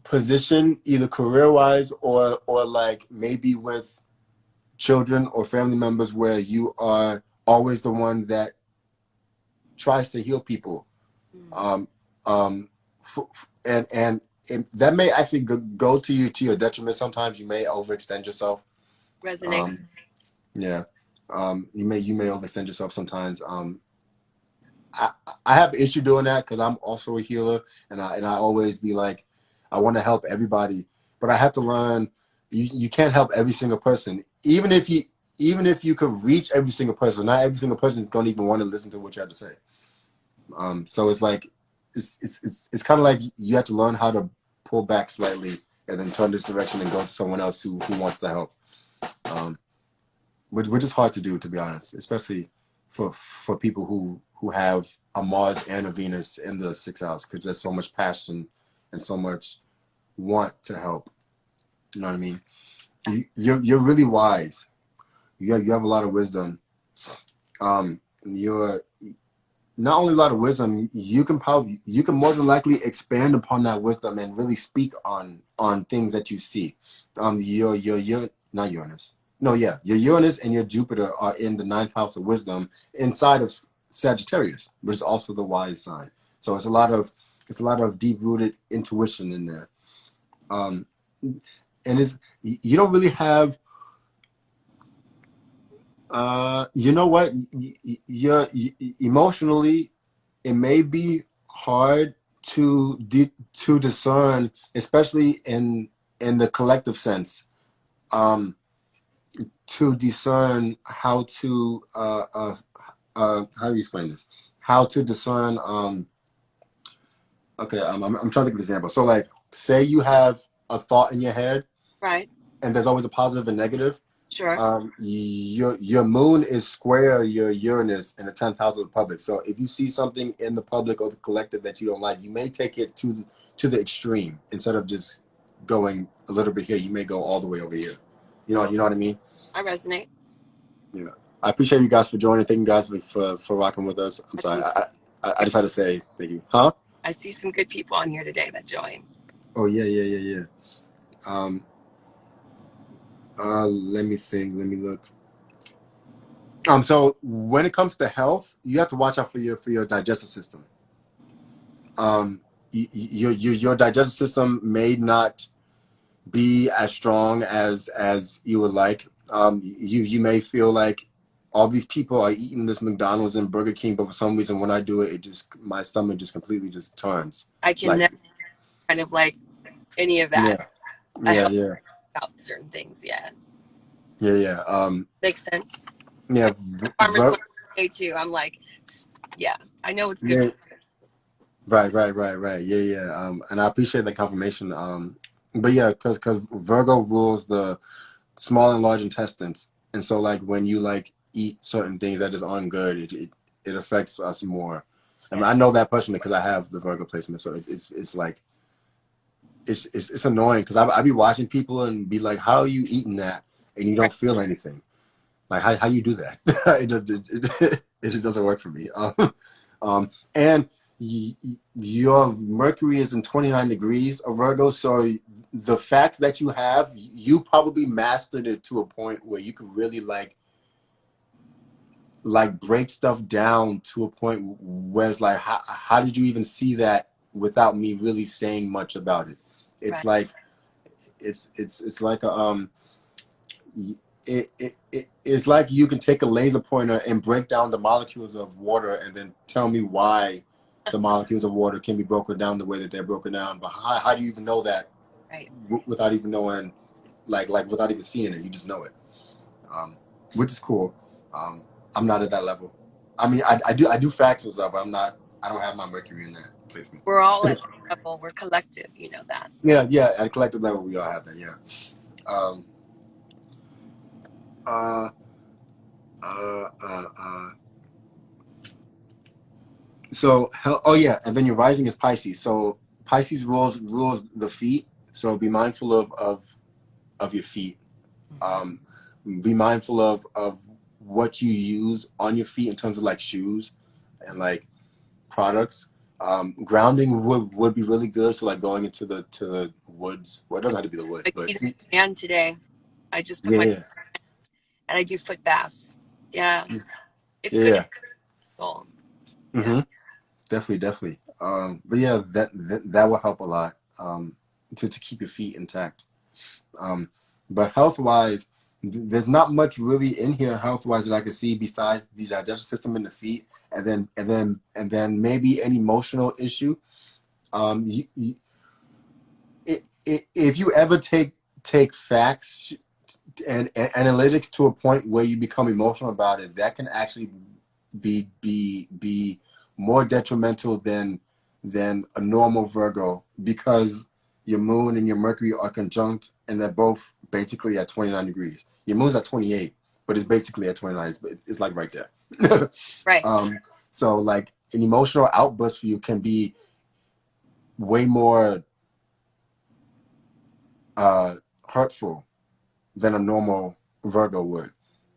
position, either career wise or like maybe with children or family members, where you are always the one that tries to heal people. Mm, Um, um, and that may actually go to your detriment. Sometimes you may overextend yourself. resonate. Um, yeah, you may overextend yourself sometimes. I I have an issue doing that because I'm also a healer, and I always be like, I want to help everybody, but I have to learn. You can't help every single person, even if you could reach every single person. Not every single person is going to even want to listen to what you have to say. So it's like it's kind of like you have to learn how to pull back slightly and then turn this direction and go to someone else who wants to help. Um, which is hard to do, to be honest, especially for people who have a Mars and a Venus in the sixth house, because there's so much passion and so much want to help. You know what I mean? You're really wise. You have a lot of wisdom. You're not only a lot of wisdom. You can more than likely expand upon that wisdom and really speak on things that you see. Your not Uranus. No, yeah, your Uranus and your Jupiter are in the ninth house of wisdom inside of Sagittarius, which is also the wise sign. So it's a lot of deep rooted intuition in there. Um, and it's you don't really have you know what, you're emotionally, it may be hard to discern, especially in the collective sense, um to discern how to how do you explain this, how to discern okay, I'm trying to give an example. So like, say you have a thought in your head, Right. and there's always a positive and negative. Sure. Your moon is square your Uranus in the 10th house of the public. So if you see something in the public or the collective that you don't like, you may take it to the extreme instead of just going a little bit here. You may go all the way over here. You know what I mean? I resonate. Yeah. I appreciate you guys for joining. Thank you guys for rocking with us. I'm I sorry. think I just had to say thank you. Huh? I see some good people on here today that join. Oh yeah. Um. Let me think. Let me look. So when it comes to health, you have to watch out for your digestive system. Your digestive system may not be as strong as you would like. You may feel like all these people are eating this McDonald's and Burger King, but for some reason when I do it, my stomach just completely just turns. I can Like, never kind of like any of that. yeah, I help yeah. out certain things. Yeah. Yeah. Makes sense. Yeah, Farmers market day too. I'm like, yeah, I know it's good for yeah. Right. Yeah. And I appreciate the confirmation. But yeah, because Virgo rules the small and large intestines, and so like when you like eat certain things that just aren't good, it affects us more. I mean, yeah. I know that personally because I have the Virgo placement, so it's like it's annoying because I be watching people and be like, how are you eating that and you Right. don't feel anything? Like how you do that? It just doesn't work for me. And your Mercury is in 29 degrees of Virgo, so the facts that you have, you probably mastered it to a point where you could really like break stuff down to a point where it's like, how did you even see that without me really saying much about it? It's Right. like it's like a it's like you can take a laser pointer and break down the molecules of water and then tell me why the molecules of water can be broken down the way that they're broken down. But how do you even know that Right. without even knowing, like without even seeing it? You just know it, um, which is cool. I'm not at that level. I mean, I do facts and stuff, but I don't have my Mercury in that. placement. We're all at that level. We're collective. You know that. Yeah, yeah. At a collective level, we all have that. Yeah. Um. Uh. Uh. Uh. uh so, oh yeah, and then your rising is Pisces. So Pisces rules the feet. So be mindful of your feet. Um, be mindful of what you use on your feet in terms of like shoes and like products. Grounding would be really good. So like going into the woods. Well, it doesn't have to be the woods, I but did a fan today. I just put my yeah, and I do foot baths. Yeah, it's good yeah, for the soul. Yeah. mm-hmm. Definitely. But yeah, that will help a lot. To keep your feet intact. But health wise, there's not much really in here health wise that I can see besides the digestive system and the feet, and then maybe an emotional issue. If you ever take facts and analytics to a point where you become emotional about it, that can actually be more detrimental than a normal Virgo, because your moon and your Mercury are conjunct and they're both basically at 29 degrees. Your moon's at 28, but it's basically at 29. It's like right there. Right. So like an emotional outburst for you can be way more hurtful than a normal Virgo would.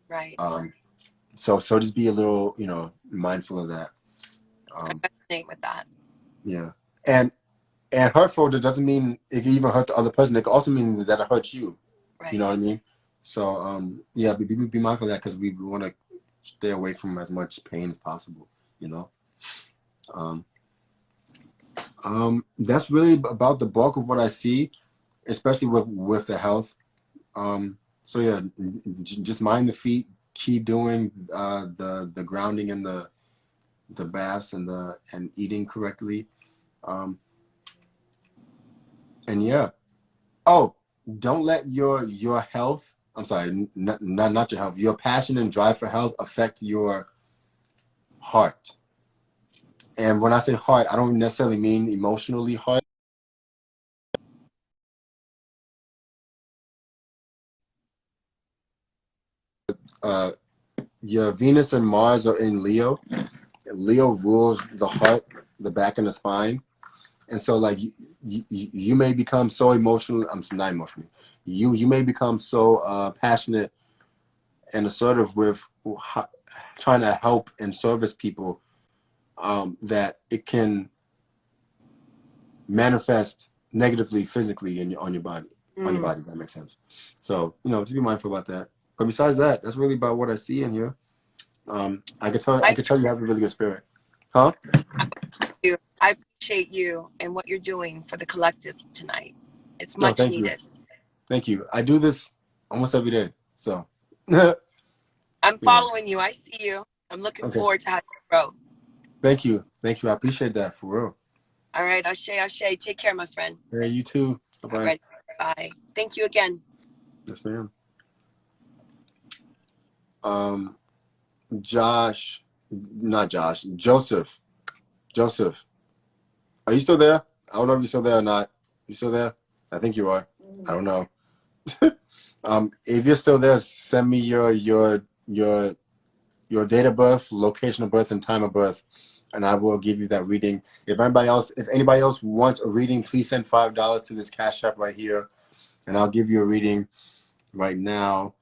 Right. So just be a little, mindful of that. I resonate with that. Yeah. And hurtful, that doesn't mean it can even hurt the other person. It can also mean that it hurts you. Right. You know what I mean? So yeah, be mindful of that, because we want to stay away from as much pain as possible. Um, that's really about the bulk of what I see, especially with the health. So yeah, just mind the feet. Keep doing the grounding and the baths and eating correctly. And yeah. Oh, don't let your health. I'm sorry, not your health. Your passion and drive for health affect your heart. And when I say heart, I don't necessarily mean emotionally heart. Uh, your Venus and Mars are in Leo. Leo rules the heart, the back, and the spine. And so, like, you may become so emotional. I'm not emotional. You may become so passionate and assertive with trying to help and service people, that it can manifest negatively physically on your body. On your body, if that makes sense. So just be mindful about that. But besides that, that's really about what I see in here. I could tell you have a really good spirit. Huh? I appreciate you and what you're doing for the collective tonight. It's No, much thank you. needed. Thank you. I do this almost every day. So yeah. I'm following you. I see you. I'm looking Okay. forward to how you grow. Thank you. Thank you. I appreciate that, for real. All right. Ashe, Ashe. Take care, my friend. Yeah, you too. Bye-bye. All right. Bye. Thank you again. Yes, ma'am. Josh, not Josh, Joseph. Joseph, are you still there? I don't know if you're still there or not. You still there? I think you are. I don't know. If you're still there, send me your date of birth, location of birth, and time of birth, and I will give you that reading. If anybody else wants a reading, please send $5 to this Cash App right here, and I'll give you a reading right now.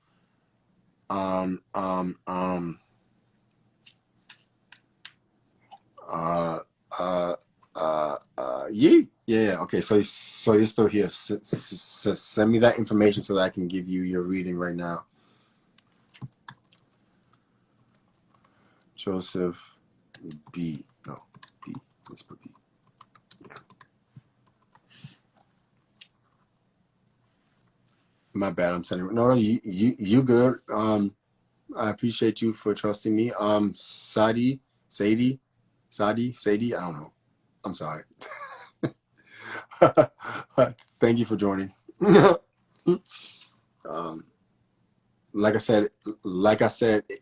Yeah. Okay. So you're still here. Send me that information so that I can give you your reading right now. Joseph B. No, B. Let's put B. Yeah. My bad. I'm sending. No, you good. I appreciate you for trusting me. Sadie. I don't know. I'm sorry. Thank you for joining. Like I said,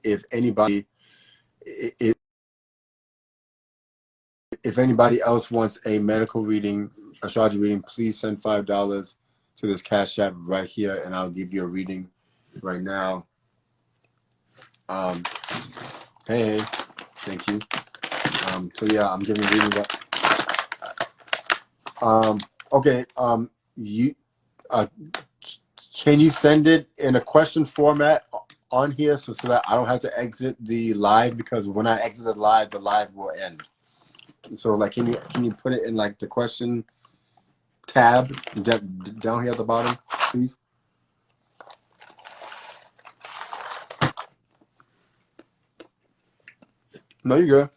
if anybody, if anybody else wants a medical reading, astrology reading, please send $5 to this Cash App right here, and I'll give you a reading right now. Hey, thank you. So yeah, I'm giving a reading. Okay. You can you send it in a question format on here so that I don't have to exit the live, because when I exit the live will end. So like, can you put it in like the question tab down here at the bottom, please? No, you're good.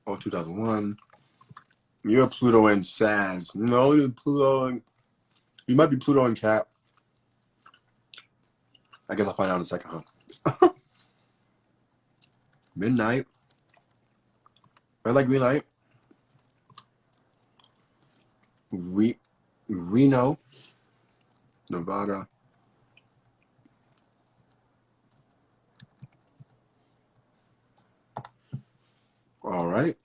Oh, 2001. You're Pluto and Sag. No, you're Pluto and... You might be Pluto and Cap. I guess I'll find out in a second, huh? Midnight. Red light, green light. Reno, Nevada. All right.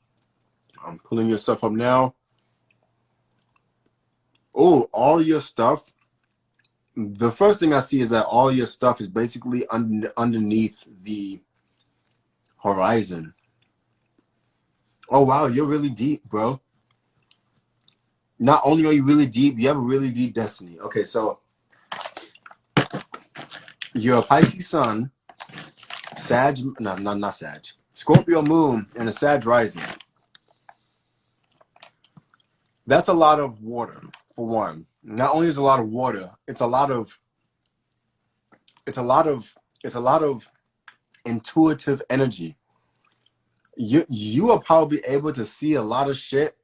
I'm pulling your stuff up now. Oh, all your stuff. The first thing I see is that all your stuff is basically underneath the horizon. Oh, wow. You're really deep, bro. Not only are you really deep, you have a really deep destiny. Okay, so you're a Pisces sun, Sag, no, not Sag, Scorpio moon, and a Sag rising. That's a lot of water, for one. Not only is a lot of water, it's a lot of intuitive energy. You are probably able to see a lot of shit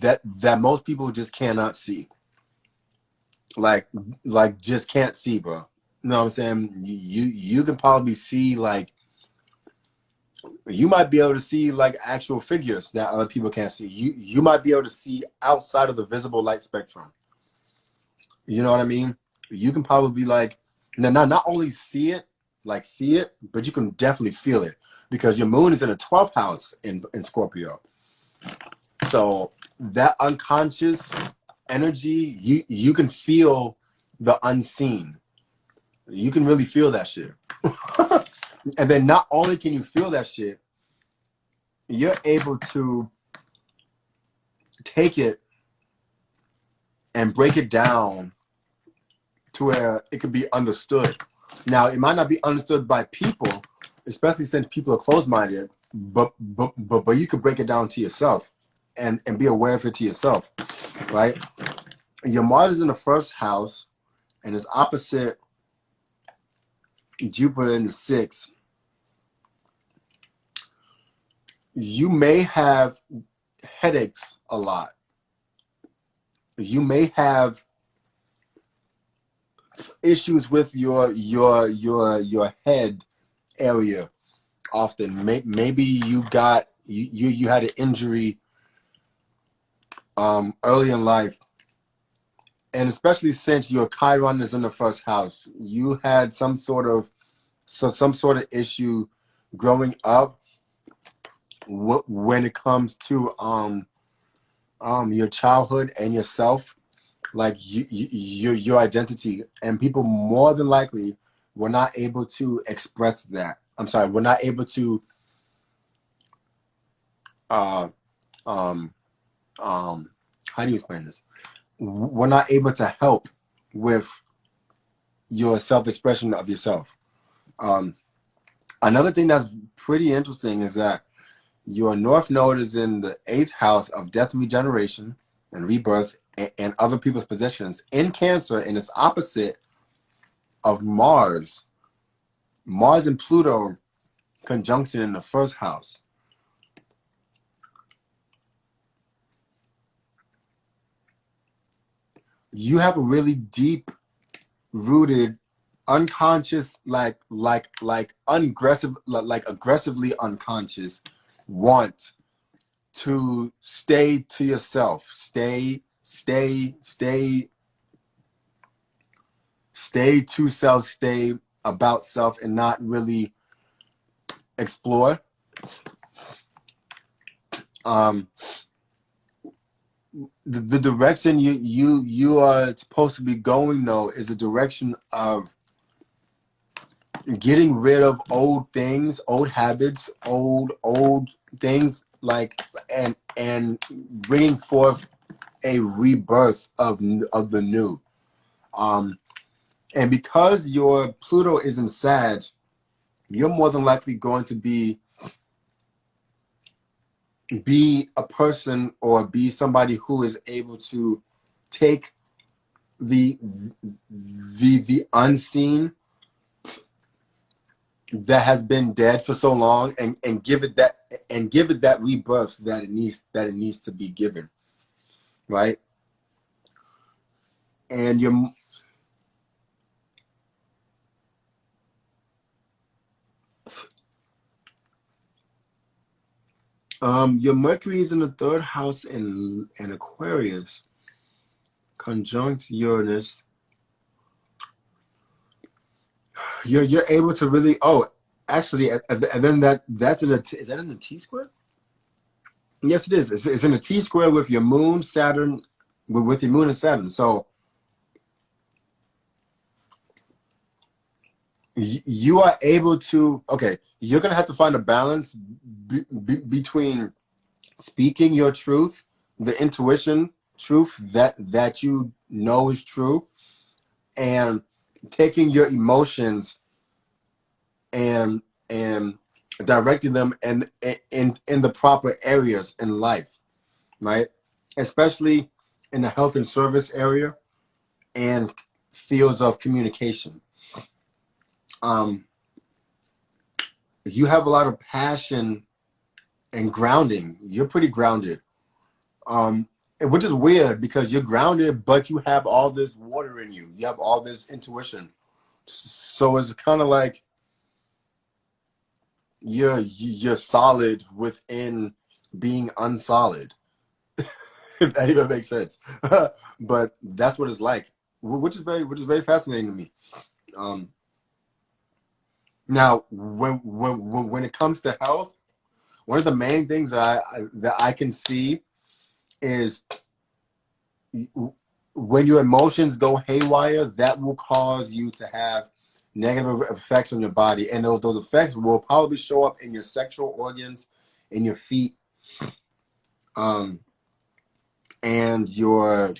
that most people just cannot see. Like just can't see, bro. You know what I'm saying? You can probably see, like, you might be able to see like actual figures that other people can't see. You might be able to see outside of the visible light spectrum. You know what I mean? You can probably like not only see it, but you can definitely feel it, because your moon is in the 12th house in Scorpio. So that unconscious energy, you can feel the unseen. You can really feel that shit. And then not only can you feel that shit, you're able to take it and break it down to where it could be understood. Now, it might not be understood by people, especially since people are closed-minded, but you could break it down to yourself and be aware of it to yourself, right? Your Mars is in the 1st house and is opposite Jupiter in the 6th. You may have headaches a lot. You may have issues with your head area often. Maybe you got you had an injury early in life, and especially since your Chiron is in the 1st house, you had some sort of issue growing up when it comes to your childhood and yourself, like your identity, and people more than likely were not able to express that. I'm sorry, we're not able to how do you explain this? We're not able to help with your self-expression of yourself. Another thing that's pretty interesting is that your North Node is in the 8th house of death and regeneration and rebirth and other people's possessions in Cancer, and it's opposite of Mars. Mars and Pluto conjunction in the first house. You have a really deep rooted unconscious, like aggressively unconscious want to stay to yourself, stay to self, stay about self, and not really explore. The direction you are supposed to be going, though, is a direction of getting rid of old things, old habits, old things, like, and bringing forth a rebirth of the new. And because your Pluto is in Sag, you're more than likely going to be a person or be somebody who is able to take the unseen that has been dead for so long and give it that rebirth that it needs to be given, right? And your Mercury is in the 3rd house in Aquarius, conjunct Uranus. You're able to really, actually, and then that's in is that in the T square? Yes, it is. It's in the T square with your moon, Saturn, with your moon and Saturn. So you are able to, you're going to have to find a balance between speaking your truth, the intuition truth that you know is true, and taking your emotions and directing them in the proper areas in life, right? Especially in the health and service area and fields of communication. You have a lot of passion and grounding. You're pretty grounded, which is weird because you're grounded, but you have all this water in you. You have all this intuition. So it's kind of like you're solid within being unsolid, if that even makes sense. But that's what it's like, which is very fascinating to me. Now, when it comes to health, one of the main things that I can see is when your emotions go haywire, that will cause you to have negative effects on your body, and those effects will probably show up in your sexual organs, in your feet, and your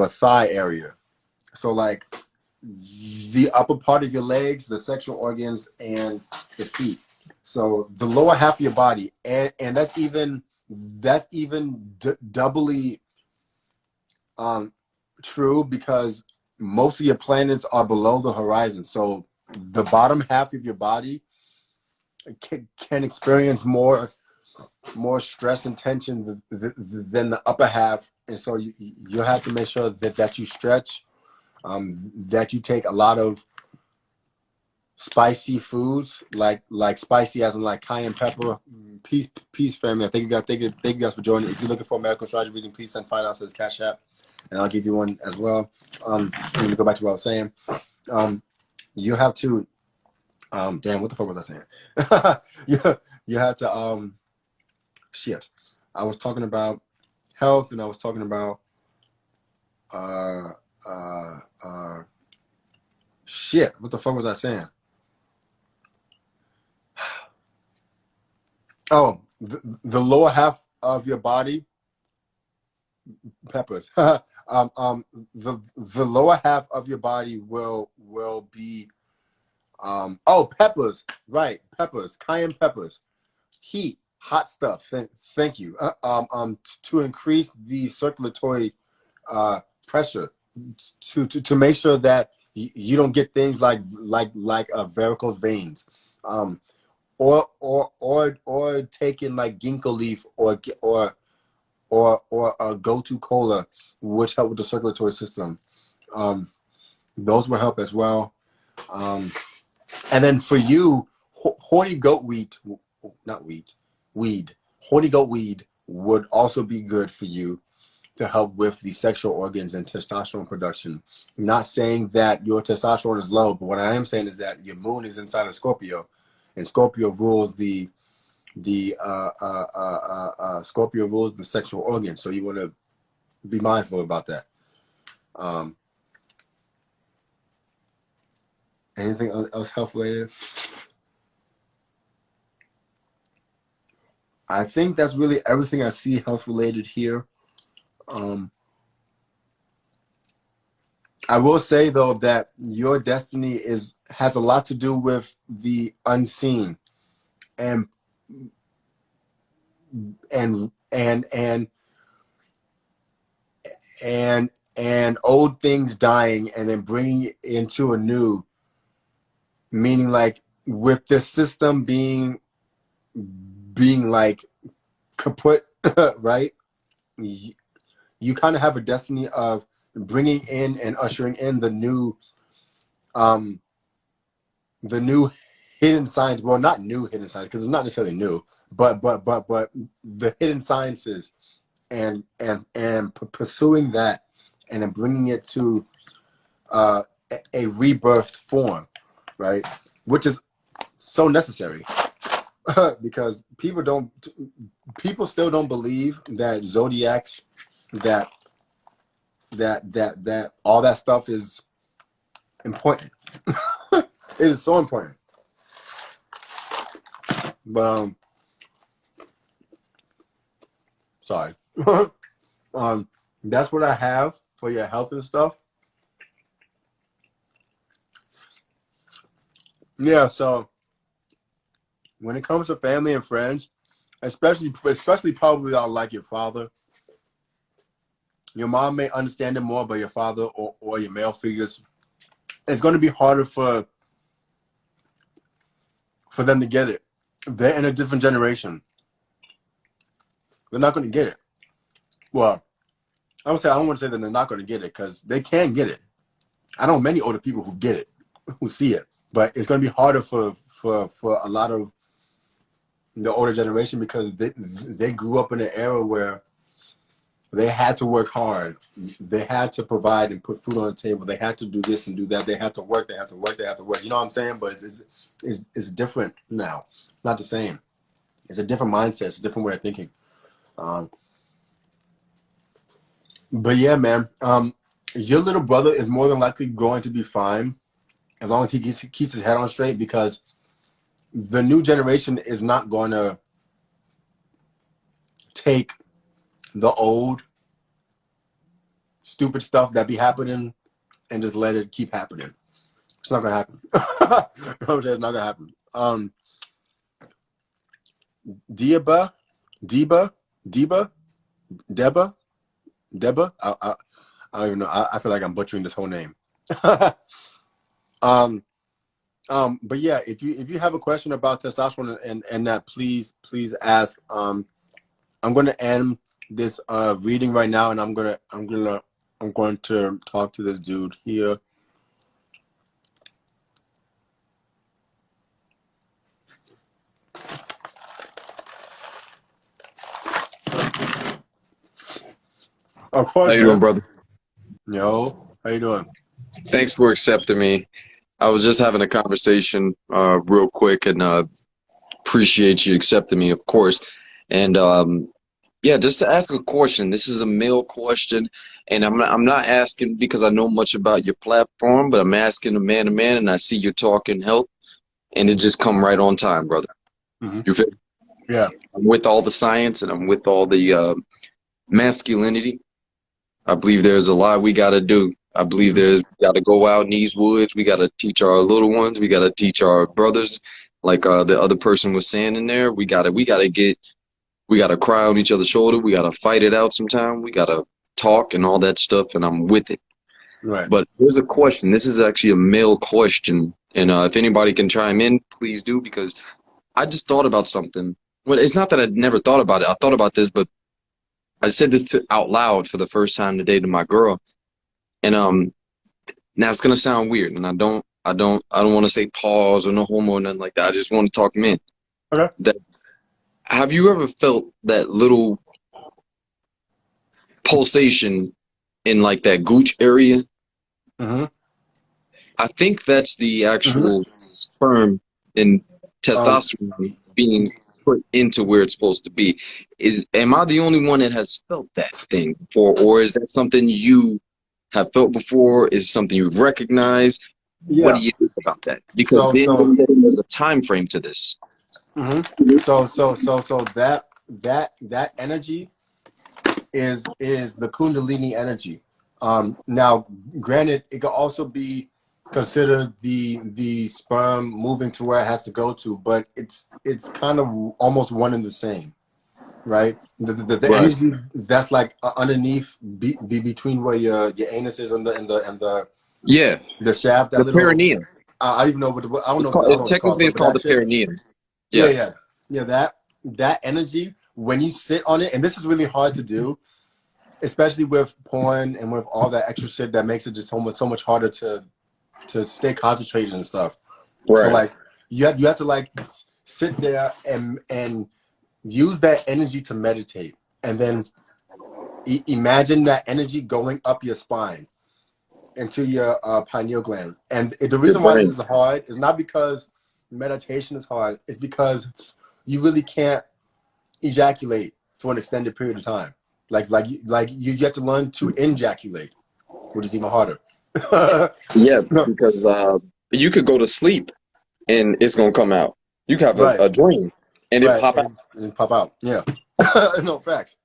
thigh area. So like the upper part of your legs, the sexual organs, and the feet. So the lower half of your body, and that's even doubly true because most of your planets are below the horizon. So the bottom half of your body can experience more stress and tension than the upper half, and so you have to make sure that you stretch, that you take a lot of spicy foods, like spicy as in like cayenne pepper. Peace, family. Thank you guys for joining. If you're looking for a medical astrology reading, please send $5 to this Cash App, and I'll give you one as well. I'm going to go back to what I was saying. You have to, damn, what the fuck was I saying? you have to, shit. I was talking about health, and I was talking about, shit. What the fuck was I saying? Oh, the lower half of your body, peppers. The lower half of your body will be peppers, right? Peppers, cayenne peppers, heat, hot stuff. Thank you. To increase the circulatory pressure, to make sure that you don't get things like varicose veins, or taking like ginkgo leaf or a go-to cola, which help with the circulatory system. Those will help as well. And then for you, horny goat weed, not wheat, weed, horny goat weed would also be good for you to help with the sexual organs and testosterone production. I'm not saying that your testosterone is low, but what I am saying is that your moon is inside of Scorpio, and Scorpio rules the Scorpio rules the sexual organs. So you want to be mindful about that. Anything else health related? I think that's really everything I see health related here. I will say though that your destiny has a lot to do with the unseen and old things dying and then bringing it into a new, meaning like with the system being like kaput, right? You kind of have a destiny of bringing in and ushering in the new hidden science. Well, not new hidden science because it's not necessarily new, but the hidden sciences and pursuing that and then bringing it to a rebirthed form, right? Which is so necessary because people still don't believe that zodiacs, that all that stuff is important. It is so important. But sorry. That's what I have for your health and stuff. Yeah, so when it comes to family and friends, especially probably like your father, your mom may understand it more, but your father or your male figures, it's going to be harder for them to get it. They're in a different generation. They're not going to get it. Well, I don't want to say that they're not going to get it because they can get it. I know many older people who get it, who see it, but it's going to be harder for a lot of the older generation because they grew up in an era where they had to work hard. They had to provide and put food on the table. They had to do this and do that. They had to work. They had to work. They had to work. You know what I'm saying? But it's different now. Not the same. It's a different mindset. It's a different way of thinking. But yeah, man. Your little brother is more than likely going to be fine as long as he keeps his head on straight because the new generation is not going to take the old stupid stuff that be happening and just let it keep happening. It's not gonna happen. It's not gonna happen. Deba. I don't even know. I feel like I'm butchering this whole name. But yeah, if you have a question about testosterone and that, please ask. I'm gonna end this reading right now, and I'm going to talk to this dude here. Of course. How you doing, brother? Yo, how you doing? Thanks for accepting me. I was just having a conversation real quick, and appreciate you accepting me, of course. And yeah, just to ask a question. This is a male question, and I'm not asking because I know much about your platform, but I'm asking a man to man, and I see you're talking health, and it just come right on time, brother. Mm-hmm. You feel? Yeah. I'm with all the science, and I'm with all the masculinity. I believe there's a lot we got to do. I believe we got to go out in these woods. We got to teach our little ones. We got to teach our brothers, like the other person was saying in there. We got to cry on each other's shoulder. We got to fight it out sometime. We got to talk and all that stuff, and I'm with it. Right. But there's a question. This is actually a male question, and if anybody can chime in, please do, because I just thought about something. Well, it's not that I never thought about it. I thought about this, but I said this out loud for the first time today to my girl. And now it's gonna sound weird, and I don't want to say pause or no homo or nothing like that. I just want to talk men. Okay. That have you ever felt that little pulsation in like that gooch area? Mm-hmm. I think that's the Mm-hmm. actual sperm and Um. testosterone being put into where it's supposed to be. Am I the only one that has felt that thing before, or is that something you have felt before? Is it something you've recognized? What do Yeah. you think about that? Because So then so. you're saying there's a time frame to this. Mm-hmm. So that energy is the Kundalini energy. Now, granted, it could also be considered the sperm moving to where it has to go to, but it's kind of almost one and the same, right? The Right. energy that's like underneath, be between where your anus is and Yeah. the shaft, that The little. perineum. I don't even know I don't It's know called. I don't know what it's called, Technically, it's but called that the shit. perineum. Yeah, Yeah. yeah. That energy when you sit on it, and this is really hard to do, especially with porn and with all that extra shit that makes it just so much harder to stay concentrated and stuff. So Right. like you have to like sit there and use that energy to meditate, and then imagine that energy going up your spine into your pineal gland. And the Your reason why this brain. is hard is not because meditation is hard. It's because you really can't ejaculate for an extended period of time. You have to learn to ejaculate, which is even harder. Yeah, No, because you could go to sleep and it's gonna come out. You could have right, a dream and it right, pop out. and pop out. Yeah, no facts.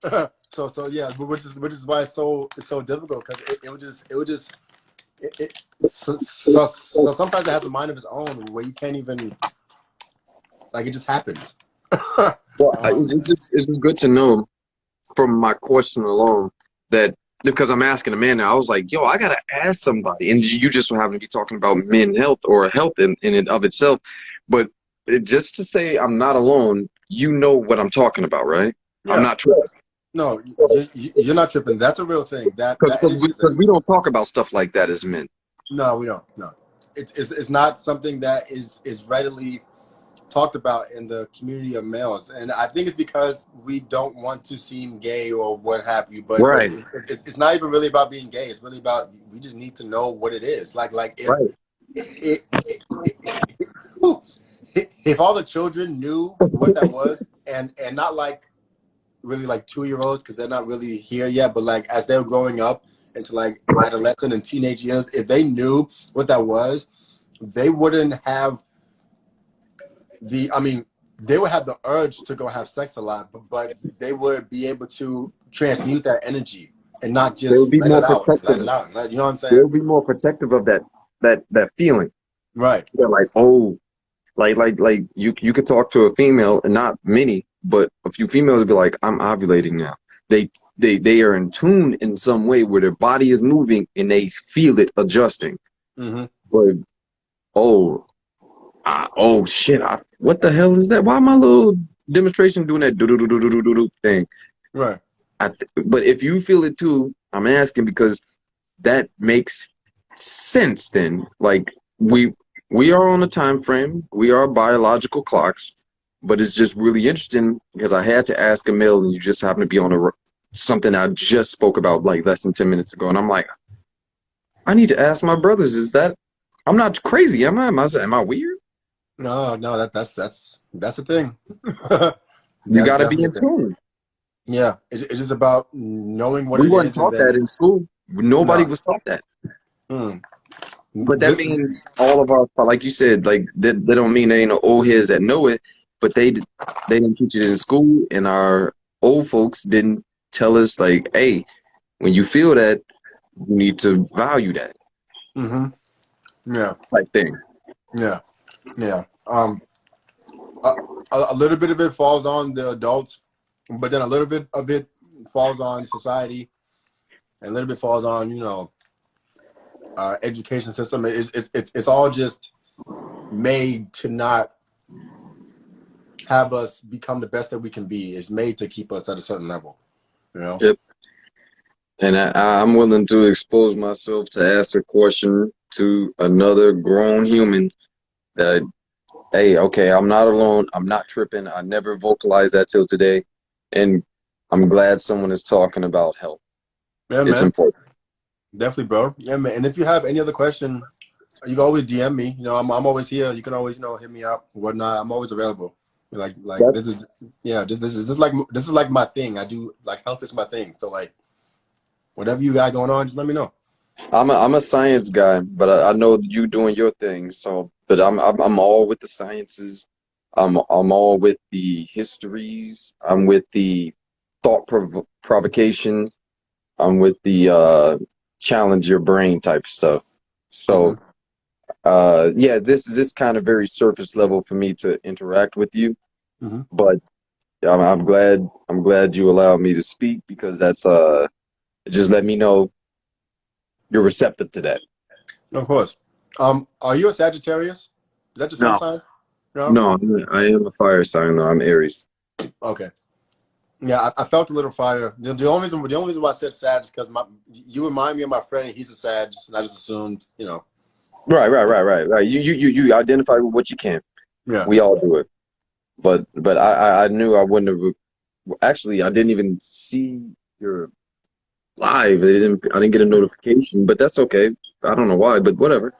So yeah, but which is why it's so difficult because so sometimes it has a mind of its own where you can't even like it just happens. Well, um, it's just good to know from my question alone that because I'm asking a man now, I was like, yo, I gotta ask somebody, and you just happen to be talking about men health or health in and of itself, but just to say I'm not alone, you know what I'm talking about, right? I'm yeah, not tripping no, you're not tripping. That's a real thing. That because energy is there. we don't talk about stuff like that as men. No, we don't. No, it's not something that is readily talked about in the community of males, and I think it's because we don't want to seem gay or what have you. But Right, it's not even really about being gay. It's really about we just need to know what it is. Like if right. whew, if all the children knew what that was, and not like really like 2 year olds because they're not really here yet, but like as they're growing up into like adolescent and teenage years, if they knew what that was, they wouldn't have I mean, they would have the urge to go have sex a lot, but they would be able to transmute that energy and not They would just be let more it out and protective. let it out. You know what I'm They saying? would be more protective of that feeling. Right. They're like, oh, like you could talk to a female, and not many, but a few females would be like, I'm ovulating now. They are in tune in some way where their body is moving and they feel it adjusting. Mm-hmm. But oh, oh shit, what the hell is that? Why my little demonstration doing that do do do do do do do thing? Right. But if you feel it too, I'm asking because that makes sense then. Like we are on a time frame, we are biological clocks, but it's just really interesting because I had to ask a male and you just happen to be on something I just spoke about like less than 10 minutes ago. And I'm like, I need to ask my brothers, is that I'm not crazy, am I? Am I weird? No, that's the thing. You That's gotta be definitely in a thing. tune. Yeah, it's just about knowing what We it weren't is, and taught that then in school. Nobody no. was taught that. Mm. But that means all of our, like you said, like that don't mean there ain't no old heads that know it, but they didn't teach it in school, and our old folks didn't tell us like, hey, when you feel that, you need to value that Mm-hmm. Yeah, type thing. yeah, yeah. A, a little bit of it falls on the adults, but then a little bit of it falls on society, and a little bit falls on education system. It's all just made to not have us become the best that we can be. It's made to keep us at a certain level, you know? Yep. And I'm willing to expose myself to ask a question to another grown human that, hey, okay, I'm not alone. I'm not tripping. I never vocalized that till today. And I'm glad someone is talking about health. Yeah, It's man. important. Definitely, bro. Yeah, man. And if you have any other question, you can always DM me. You know, I'm always here. You can always, hit me up, whatnot. I'm always available. Like That- this is, yeah. This is like my thing. I do like health is my thing. So like, whatever you got going on, just let me know. I'm a science guy, but I know you doing your thing. So, but I'm all with the sciences. I'm all with the histories. I'm with the provocation. I'm with the challenge your brain type stuff. Hmm. So, yeah, this kind of very surface level for me to interact with you. Hmm. But I'm glad you allowed me to speak because that's just let me know you're receptive to that. Of course. Are you a Sagittarius? Is that your sun No, sign? No. no, I am a fire sign though. I'm Aries. Okay. Yeah, I felt a little fire. The only reason why I said Sag is because you remind me of my friend. And he's a Sag, and I just assumed. Right. You identify with what you can. Yeah. We all do it. But I knew I wouldn't have. Actually, I didn't even see your live. I didn't get a notification, but that's okay. I don't know why, but whatever.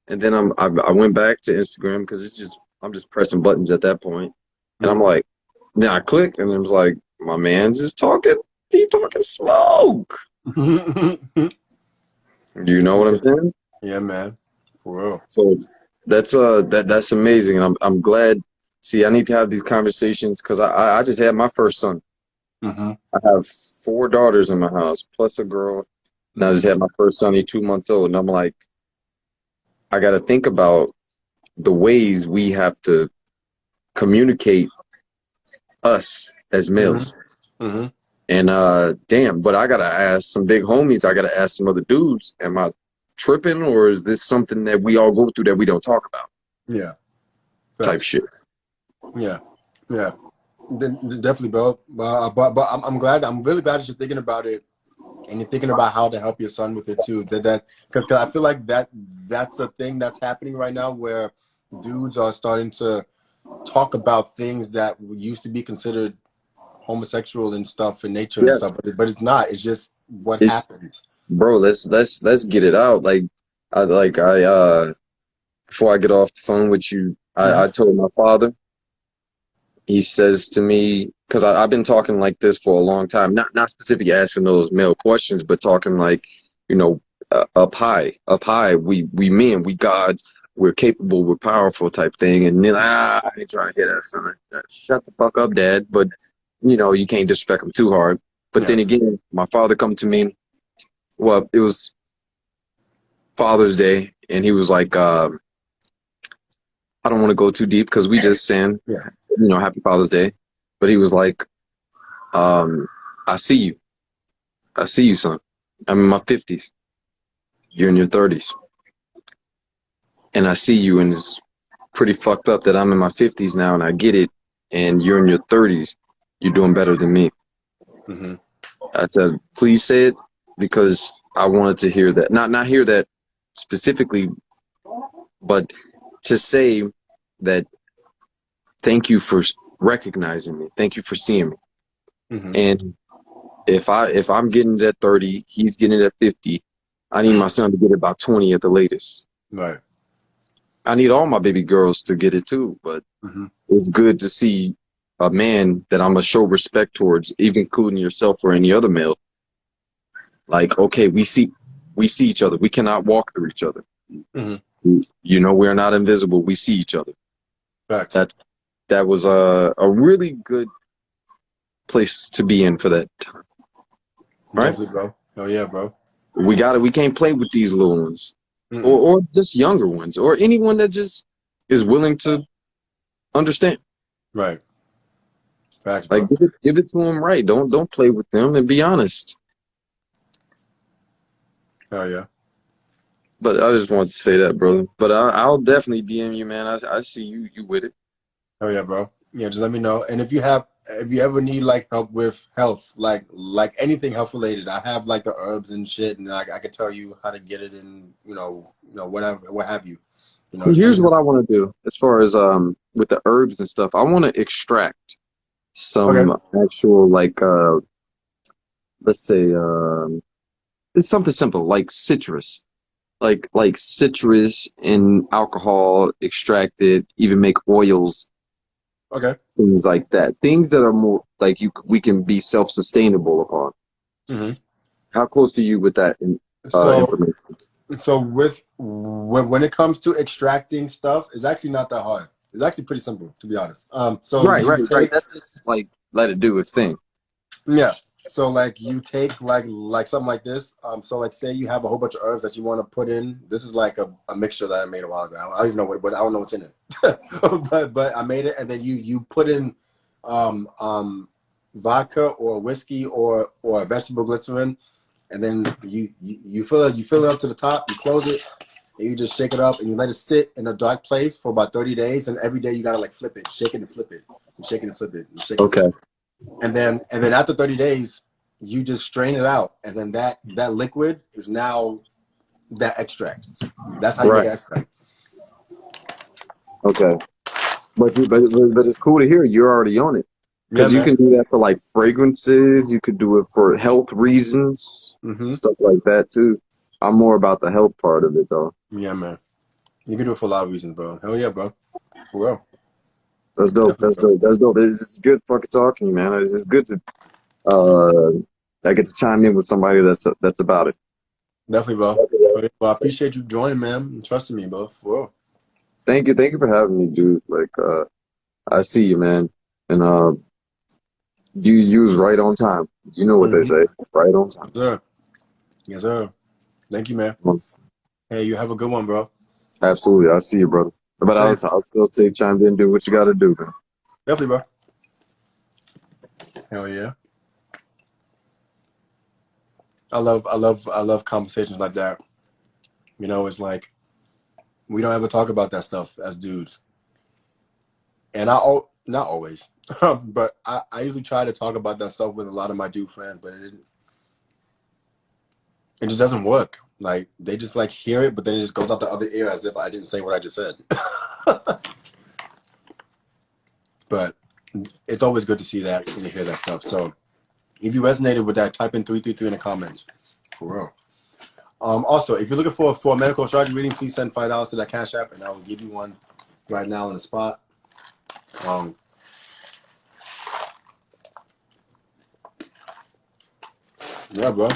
And then I went back to Instagram because I'm just pressing buttons at that point, and I'm Hmm. like, then I click, and it was like, my man's just talking. He talking smoke. You know what I'm saying? Yeah, man. For real. So that's amazing, and I'm glad. See, I need to have these conversations because I just had my first son. Hmm. I have four daughters in my house plus a girl, and I Hmm. just had my first son. He's 2 months old, and I'm like, I got to think about the ways we have to communicate us as Hmm. males. Hmm. And damn, but I gotta ask some big homies. I gotta ask some other dudes. Am I tripping, or is this something that we all go through that we don't talk about? Yeah. Type Facts. shit. Yeah. Yeah. Definitely, bro. But I'm glad. I'm really glad that you're thinking about it, and you're thinking about how to help your son with it too. Because I feel like that's a thing that's happening right now where dudes are starting to talk about things that used to be considered homosexual and stuff in nature and Yes, stuff, but it's not. It's just what it's happens. bro. Let's get it out. I before I get off the phone with you, I Hmm. told my father. He says to me, because I've been talking like this for a long time, not specifically asking those male questions, but talking like, you know, up high, we men, we gods, we're capable, we're powerful type thing. And then I ain't trying to hear that, son. Shut the fuck up, dad. But you can't disrespect him too hard. But Yeah. then again, my father come to me. Well, it was Father's Day, and he was like, I don't want to go too deep because we just saying, Yeah. Happy Father's Day. But he was like, Um, I see you. I see you, son. I'm in my 50s. You're in your 30s. And I see you, and it's pretty fucked up that I'm in my 50s now, and I get it, and you're in your 30s. You're doing better than me. Hmm. I said, please say it because I wanted to hear that. Not hear that specifically, but to say that thank you for recognizing me. Thank you for seeing me. Hmm. And if I'm getting it at 30, he's getting it at 50. I need my son to get it by 20 at the latest. Right. I need all my baby girls to get it too, but Hmm. it's good to see a man that I'm gonna show respect towards, even including yourself or any other male. Like, okay, we see each other. We cannot walk through each other. Hmm. We're not invisible. We see each other. Facts. That's that was a really good place to be in for that time, right? Definitely, bro. Oh yeah, bro. We can't play with these little ones. Mm-mm. Or just younger ones, or anyone that just is willing to understand. Right. Facts, Like bro. give it to them right. Don't play with them and be honest. Oh yeah. But I just wanted to say that, brother. But I'll definitely DM you, man. I see you with it. Oh yeah, bro. Yeah, just let me know. And if you ever need like help with health, like anything health related, I have like the herbs and shit, and I can tell you how to get it, and whatever, what have you. Just let me Here's know. what I want to do as far as with the herbs and stuff. I want to extract Okay. some actual like let's say it's something simple like citrus. Like citrus and alcohol extracted, even make oils, Okay. things like that. Things that are more like we can be self-sustainable upon. hmm How close are you with that So information? so when it comes to extracting stuff, it's actually not that hard. It's actually pretty simple, to be honest. So Right, you right, right. take That's just like let it do its thing. Yeah. So like you take like something like this. So like say you have a whole bunch of herbs that you want to put in. This is like a mixture that I made a while ago. I don't even know what I don't know what's in it. but I made it, and then you put in um um vodka or whiskey or vegetable glycerin, and then you fill it up to the top, you close it, and you just shake it up and you let it sit in a dark place for about 30 days, and every day you gotta like flip it, shake it and flip it, and shake it and flip it, and shake it and flip Okay, it. And then after 30 days, you just strain it out, and then that liquid is now that extract. That's how you make right. an extract. Okay. But it's cool to hear you're already on it Yeah, because you man. can do that for like fragrances. You could do it for health reasons, hmm stuff like that too. I'm more about the health part of it though. Yeah, man. You can do it for a lot of reasons, bro. Hell yeah, bro. For real. That's dope. Definitely, That's bro. dope. That's dope. It's good fucking talking, man. It's good to I get to chime in with somebody that's about it. Definitely, bro. Hell yeah, bro. I appreciate you joining, man, and trusting me, bro. For real. Thank you for having me, dude. Like I see you, man, and you was right on time. You know what they hmm say, right on time. Yes, sir. Yes, sir. Thank you, man. Hey, you have a good one, bro. Absolutely, I see you, brother. But Same. I'll still take chime in, do what you got to do, man. Definitely, bro. Hell yeah. I love conversations like that. It's like we don't ever talk about that stuff as dudes. And not always, but I usually try to talk about that stuff with a lot of my dude friends, but it just doesn't work. Like they just like hear it, but then it just goes out the other ear as if I didn't say what I just said. But it's always good to see that and to hear that stuff. So if you resonated with that, type in 333 in the comments. For real. Also, if you're looking for a medical astrology reading, please send $5 to that Cash App, and I will give you one right now on the spot. Um, yeah, bro.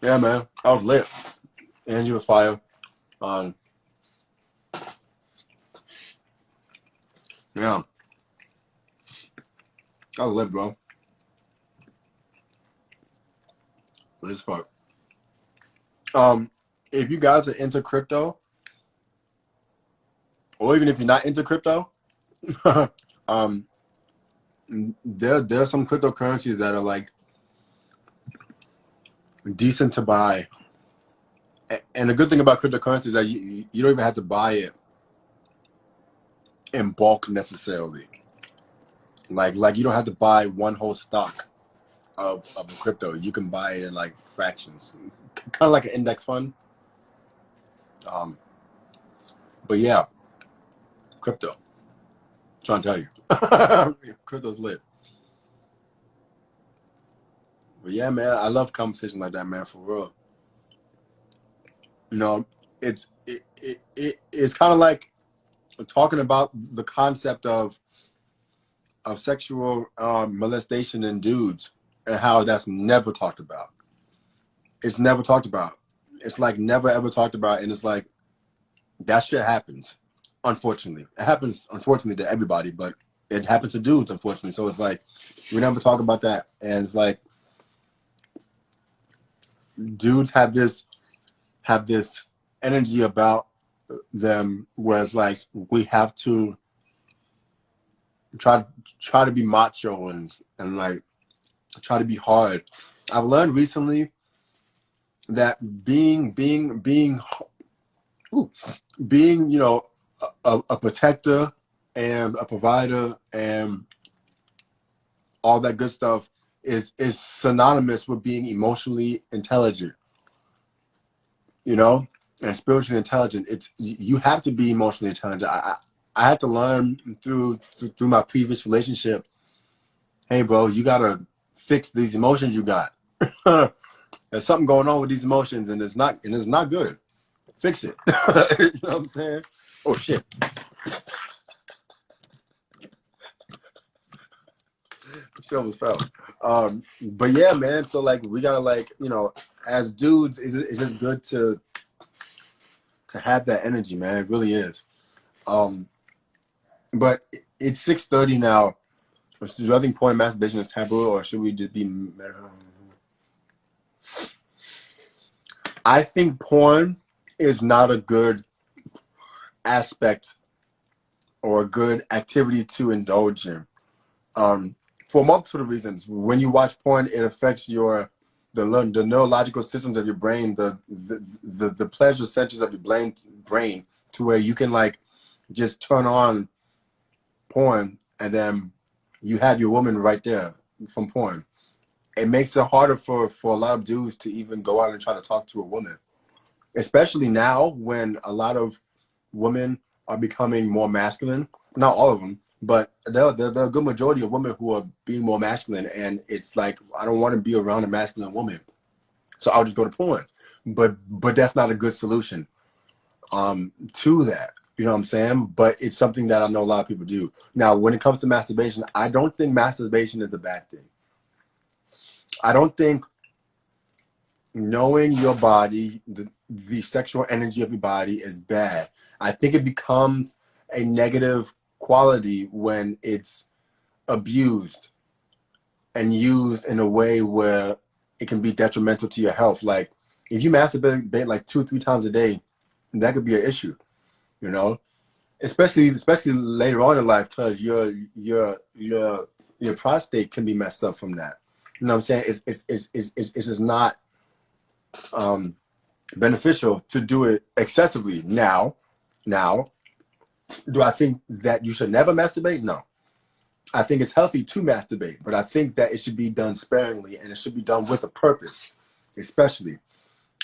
Yeah, man. I was lit. Angie was fire. Um, yeah, I was lit, bro. Lit as fuck. If you guys are into crypto, or even if you're not into crypto, um, there's some cryptocurrencies that are like decent to buy. And the good thing about cryptocurrency is that you don't even have to buy it in bulk necessarily. Like you don't have to buy one whole stock of a crypto. You can buy it in like fractions, kind of like an index fund. Um, but yeah, crypto. Trying to tell you, crypto's lit. But yeah, man, I love conversations like that, man. For real. You know, it's kind of like talking about the concept of sexual molestation in dudes and how that's never talked about. It's never talked about. It's like never ever talked about, and it's like that shit happens. Unfortunately, it happens. Unfortunately to everybody, but it happens to dudes. Unfortunately, so it's like we never talk about that, and it's like dudes have this energy about them, where it's like we have to try try to be macho and like try to be hard. I've learned recently that being ooh, being a protector and a provider and all that good stuff is synonymous with being emotionally intelligent, you know, and spiritually intelligent. It's you have to be emotionally intelligent. I had to learn through my previous relationship. Hey, bro, you gotta fix these emotions you got. There's something going on with these emotions, and it's not good. Fix it. You know what I'm saying? Oh shit. Shit almost fell. But yeah, man. So like, we gotta like, you know, as dudes, it's just good to have that energy, man. It really is. But it's 6:30 now. Do I think porn and masturbation is taboo, or should we just be? I think porn is not a good aspect or a good activity to indulge in. For a multitude of reasons. When you watch porn, it affects the neurological systems of your brain, the pleasure centers of your brain, to where you can like just turn on porn and then you have your woman right there from porn. It makes it harder for a lot of dudes to even go out and try to talk to a woman, especially now when a lot of women are becoming more masculine. Not all of them, but there are a good majority of women who are being more masculine, and it's like, I don't want to be around a masculine woman, so I'll just go to porn. But that's not a good solution to that. You know what I'm saying? But it's something that I know a lot of people do. Now, when it comes to masturbation, I don't think masturbation is a bad thing. I don't think knowing your body, the sexual energy of your body is bad. I think it becomes a negative quality when it's abused and used in a way where it can be detrimental to your health. Like if you masturbate like 2-3 times a day, that could be an issue, you know, especially later on in life, because your prostate can be messed up from that. You know what I'm saying? It's just not beneficial to do it excessively. Now, do I think that you should never masturbate? No. I think it's healthy to masturbate, but I think that it should be done sparingly and it should be done with a purpose, especially.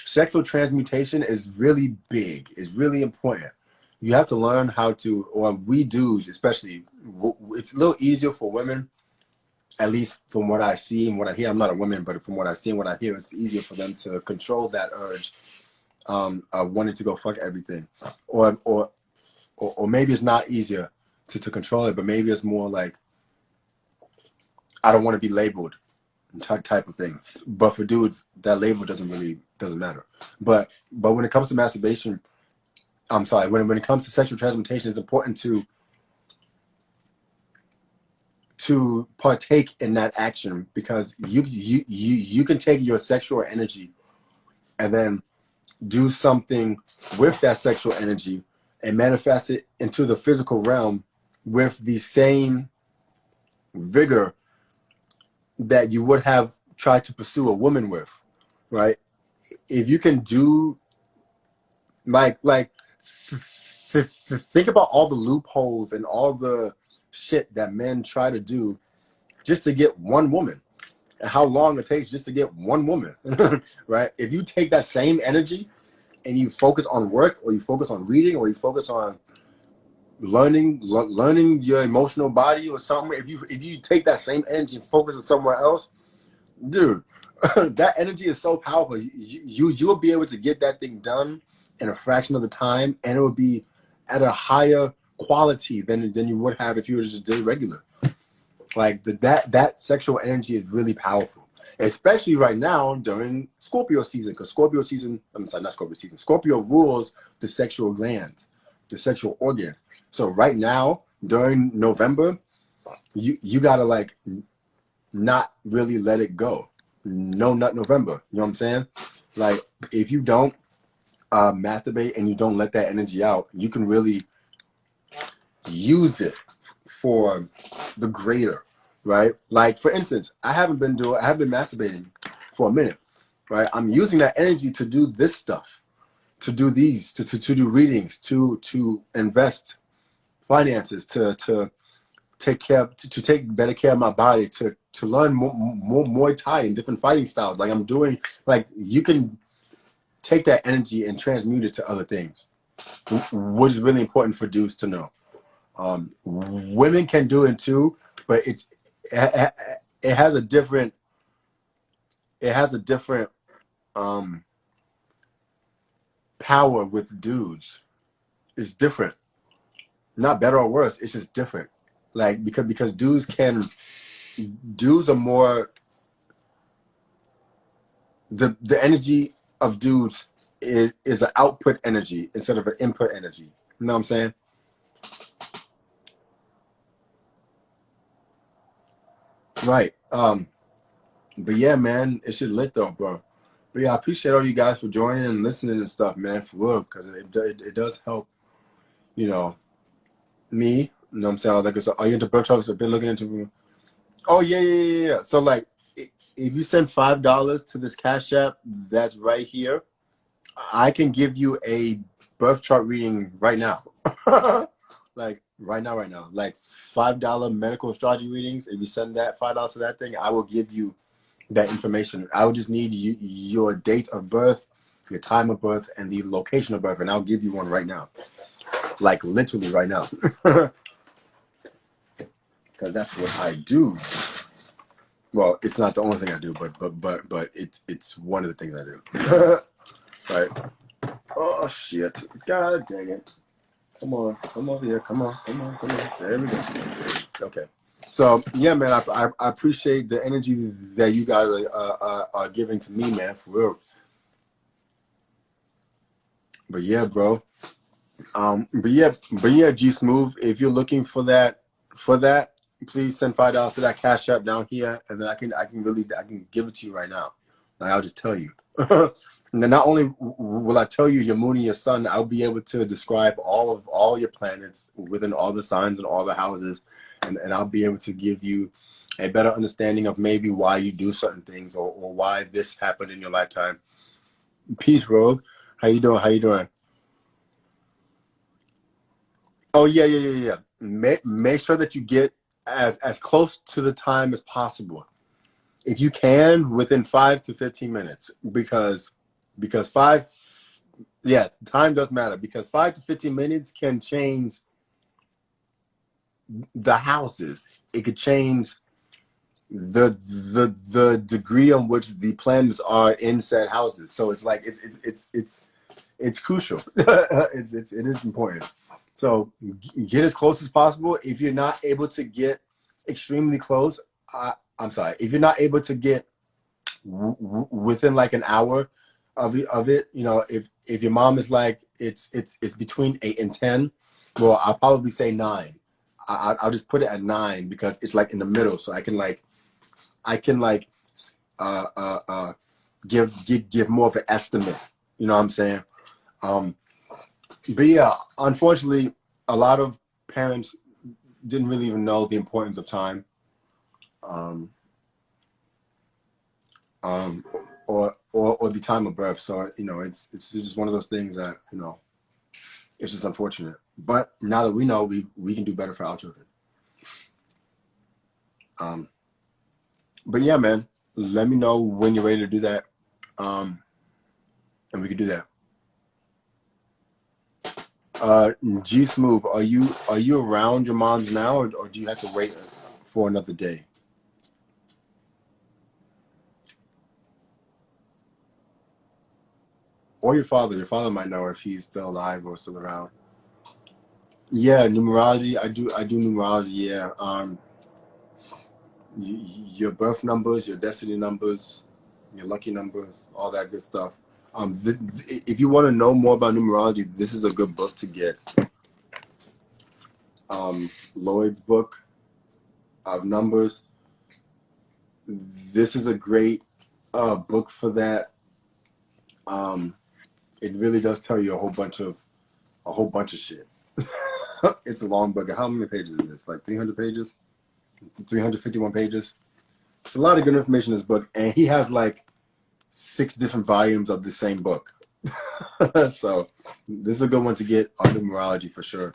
Sexual transmutation is really big. It's really important. You have to learn how to, or we dudes especially, it's a little easier for women, at least from what I see and what I hear. I'm not a woman, but from what I see and what I hear, it's easier for them to control that urge of wanting to go fuck everything. Or maybe it's not easier to control it, but maybe it's more like, I don't want to be labeled type of thing. But for dudes, that label doesn't matter. But when it comes to masturbation, I'm sorry, when it comes to sexual transmutation, it's important to partake in that action, because you can take your sexual energy and then do something with that sexual energy and manifest it into the physical realm with the same vigor that you would have tried to pursue a woman with, right? If you can do think about all the loopholes and all the shit that men try to do just to get one woman, and how long it takes just to get one woman, right? If you take that same energy and you focus on work, or you focus on reading, or you focus on learning your emotional body or something, if you take that same energy and focus it somewhere else, dude, that energy is so powerful. You'll be able to get that thing done in a fraction of the time, and it will be at a higher quality than you would have if you were just doing regular. Like that sexual energy is really powerful, especially right now during Scorpio season, because Scorpio season, I'm sorry, not Scorpio season. Scorpio rules the sexual glands, the sexual organs. So right now during November, you gotta like not really let it go. No nut November. You know what I'm saying? Like if you don't masturbate and you don't let that energy out, you can really use it for the greater, right? Like for instance, I have been masturbating for a minute, right? I'm using that energy to do this stuff, to do these, to do readings, to invest finances, to take care, to take better care of my body, to learn more Muay Thai and different fighting styles. Like I'm doing, like you can take that energy and transmute it to other things, which is really important for dudes to know. Women can do it too, but it has a different power with dudes. It's different, not better or worse. It's just different. Like because dudes are more, the energy of dudes is an output energy instead of an input energy. You know what I'm saying? Right. But yeah, man, it should lit though, bro. But yeah, I appreciate all you guys for joining and listening and stuff, man, for real, because it does help, you know, me. You know what I'm saying? Like, so are you into birth charts? I've been looking into. Oh yeah. So like, if you send $5 to this Cash App, that's right here, I can give you a birth chart reading right now. Like right now, like $5 medical astrology readings. If you send that $5 to that thing, I will give you that information. I would just need your date of birth, your time of birth, and the location of birth, and I'll give you one right now. Like literally right now. Because that's what I do. Well, it's not the only thing I do, but it's one of the things I do. Right. Oh shit. God dang it. Come on. Come over here. Come on. There we go. Okay. So yeah, man, I appreciate the energy that you guys are giving to me, man, for real. But yeah, bro. But yeah, G Smooth. If you're looking for that, please send $5 to that Cash App down here, and then I can give it to you right now. Like I'll just tell you. And then not only will I tell you your moon and your sun, I'll be able to describe all your planets within all the signs and all the houses, and I'll be able to give you a better understanding of maybe why you do certain things or why this happened in your lifetime. Peace, Rogue. How you doing? Oh yeah. Make sure that you get as close to the time as possible, if you can, within 5 to 15 minutes, because time does matter, because 5 to 15 minutes can change the houses. It could change the degree on which the planets are in said houses. So it's like it's crucial. It is important. So get as close as possible. If you're not able to get extremely close, I'm sorry. If you're not able to get within like an hour of it, you know, if your mom is like it's between 8 and 10, well, I'll probably say 9. I'll just put it at 9 because it's like in the middle, so I can give more of an estimate. You know what I'm saying? But yeah, unfortunately, a lot of parents didn't really even know the importance of time, or the time of birth. So you know, it's just one of those things that, you know, it's just unfortunate. But now that we know, we can do better for our children. But yeah, man, let me know when you're ready to do that, and we can do that. G Smooth, are you around your mom's now, or do you have to wait for another day? Or your father? Your father might know if he's still alive or still around. Yeah, numerology. I do numerology. Yeah. Your birth numbers, your destiny numbers, your lucky numbers, all that good stuff. If you want to know more about numerology, this is a good book to get. Lloyd's book of numbers. This is a great book for that. It really does tell you a whole bunch of shit. It's a long book. How many pages is this? Like 300 pages? 351 pages? It's a lot of good information in this book, and he has like 6 different volumes of the same book. So this is a good one to get on numerology for sure.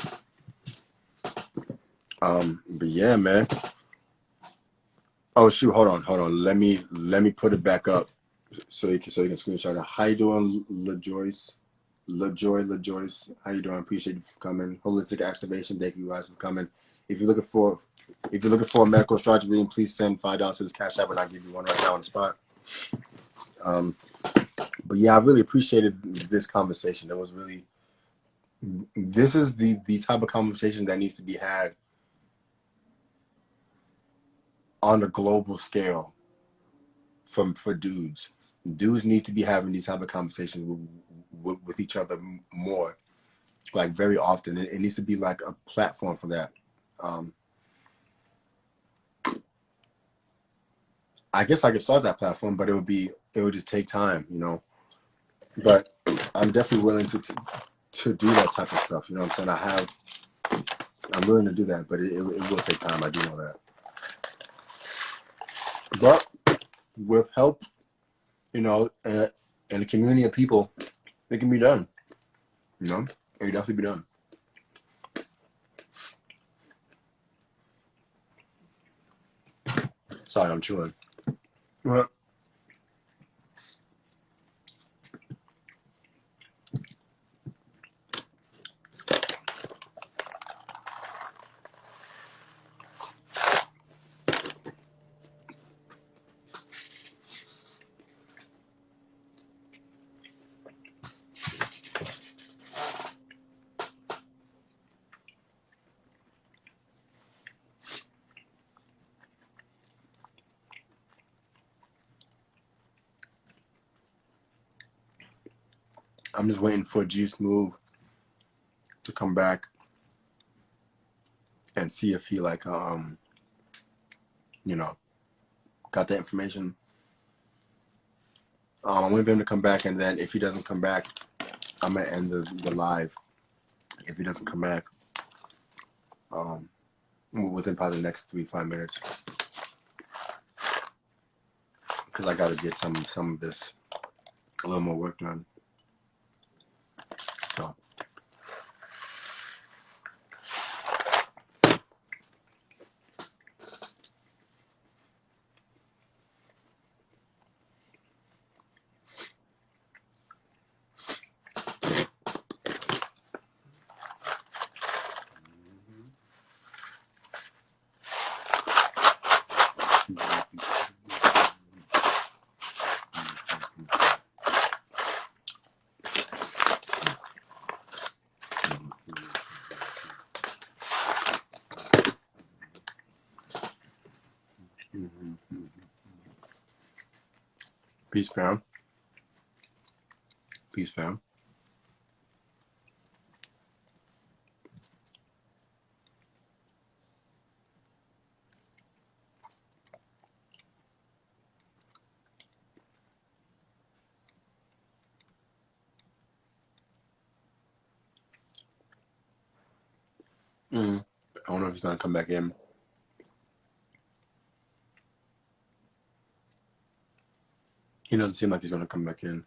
But yeah, man. Oh shoot, hold on. Let me put it back up so you can screenshot it. How you doing, LaJoyce? LaJoyce. How you doing? Appreciate you for coming. Holistic activation. Thank you guys for coming. If you're looking for a medical astrology reading, please send $5 to this cash app, and I'll give you one right now on the spot. But yeah, I really appreciated this conversation. It was really. This is the type of conversation that needs to be had on a global scale for dudes. Dudes need to be having these type of conversations with each other more, like very often. It needs to be like a platform for that. I guess I could start that platform, but it would just take time, you know. But I'm definitely willing to do that type of stuff. You know what I'm saying? I'm willing to do that, but it will take time. I do know that. But with help, you know, and a community of people, it can be done. You know, it can definitely be done. Sorry, I'm chewing. What? I'm just waiting for G Smooth to come back and see if he you know, got that information. I'm waiting for him to come back, and then if he doesn't come back, I'm gonna end the live. If he doesn't come back, within probably the next 3-5 minutes, because I gotta get some of this a little more work done. So. Peace, fam. Peace, fam. I don't know if he's gonna come back in. He doesn't seem like he's gonna come back in.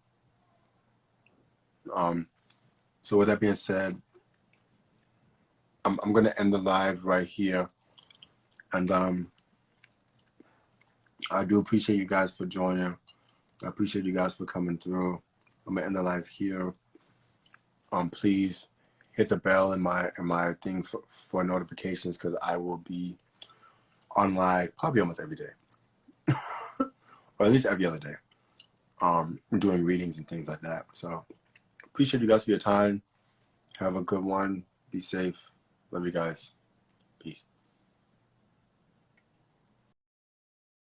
So with that being said, I'm gonna end the live right here, and I do appreciate you guys for joining. I appreciate you guys for coming through. I'm gonna end the live here. Please hit the bell in my thing for notifications, because I will be on live probably almost every day, or at least every other day. Doing readings and things like that. So appreciate you guys for your time. Have a good one. Be safe. Love you guys. Peace.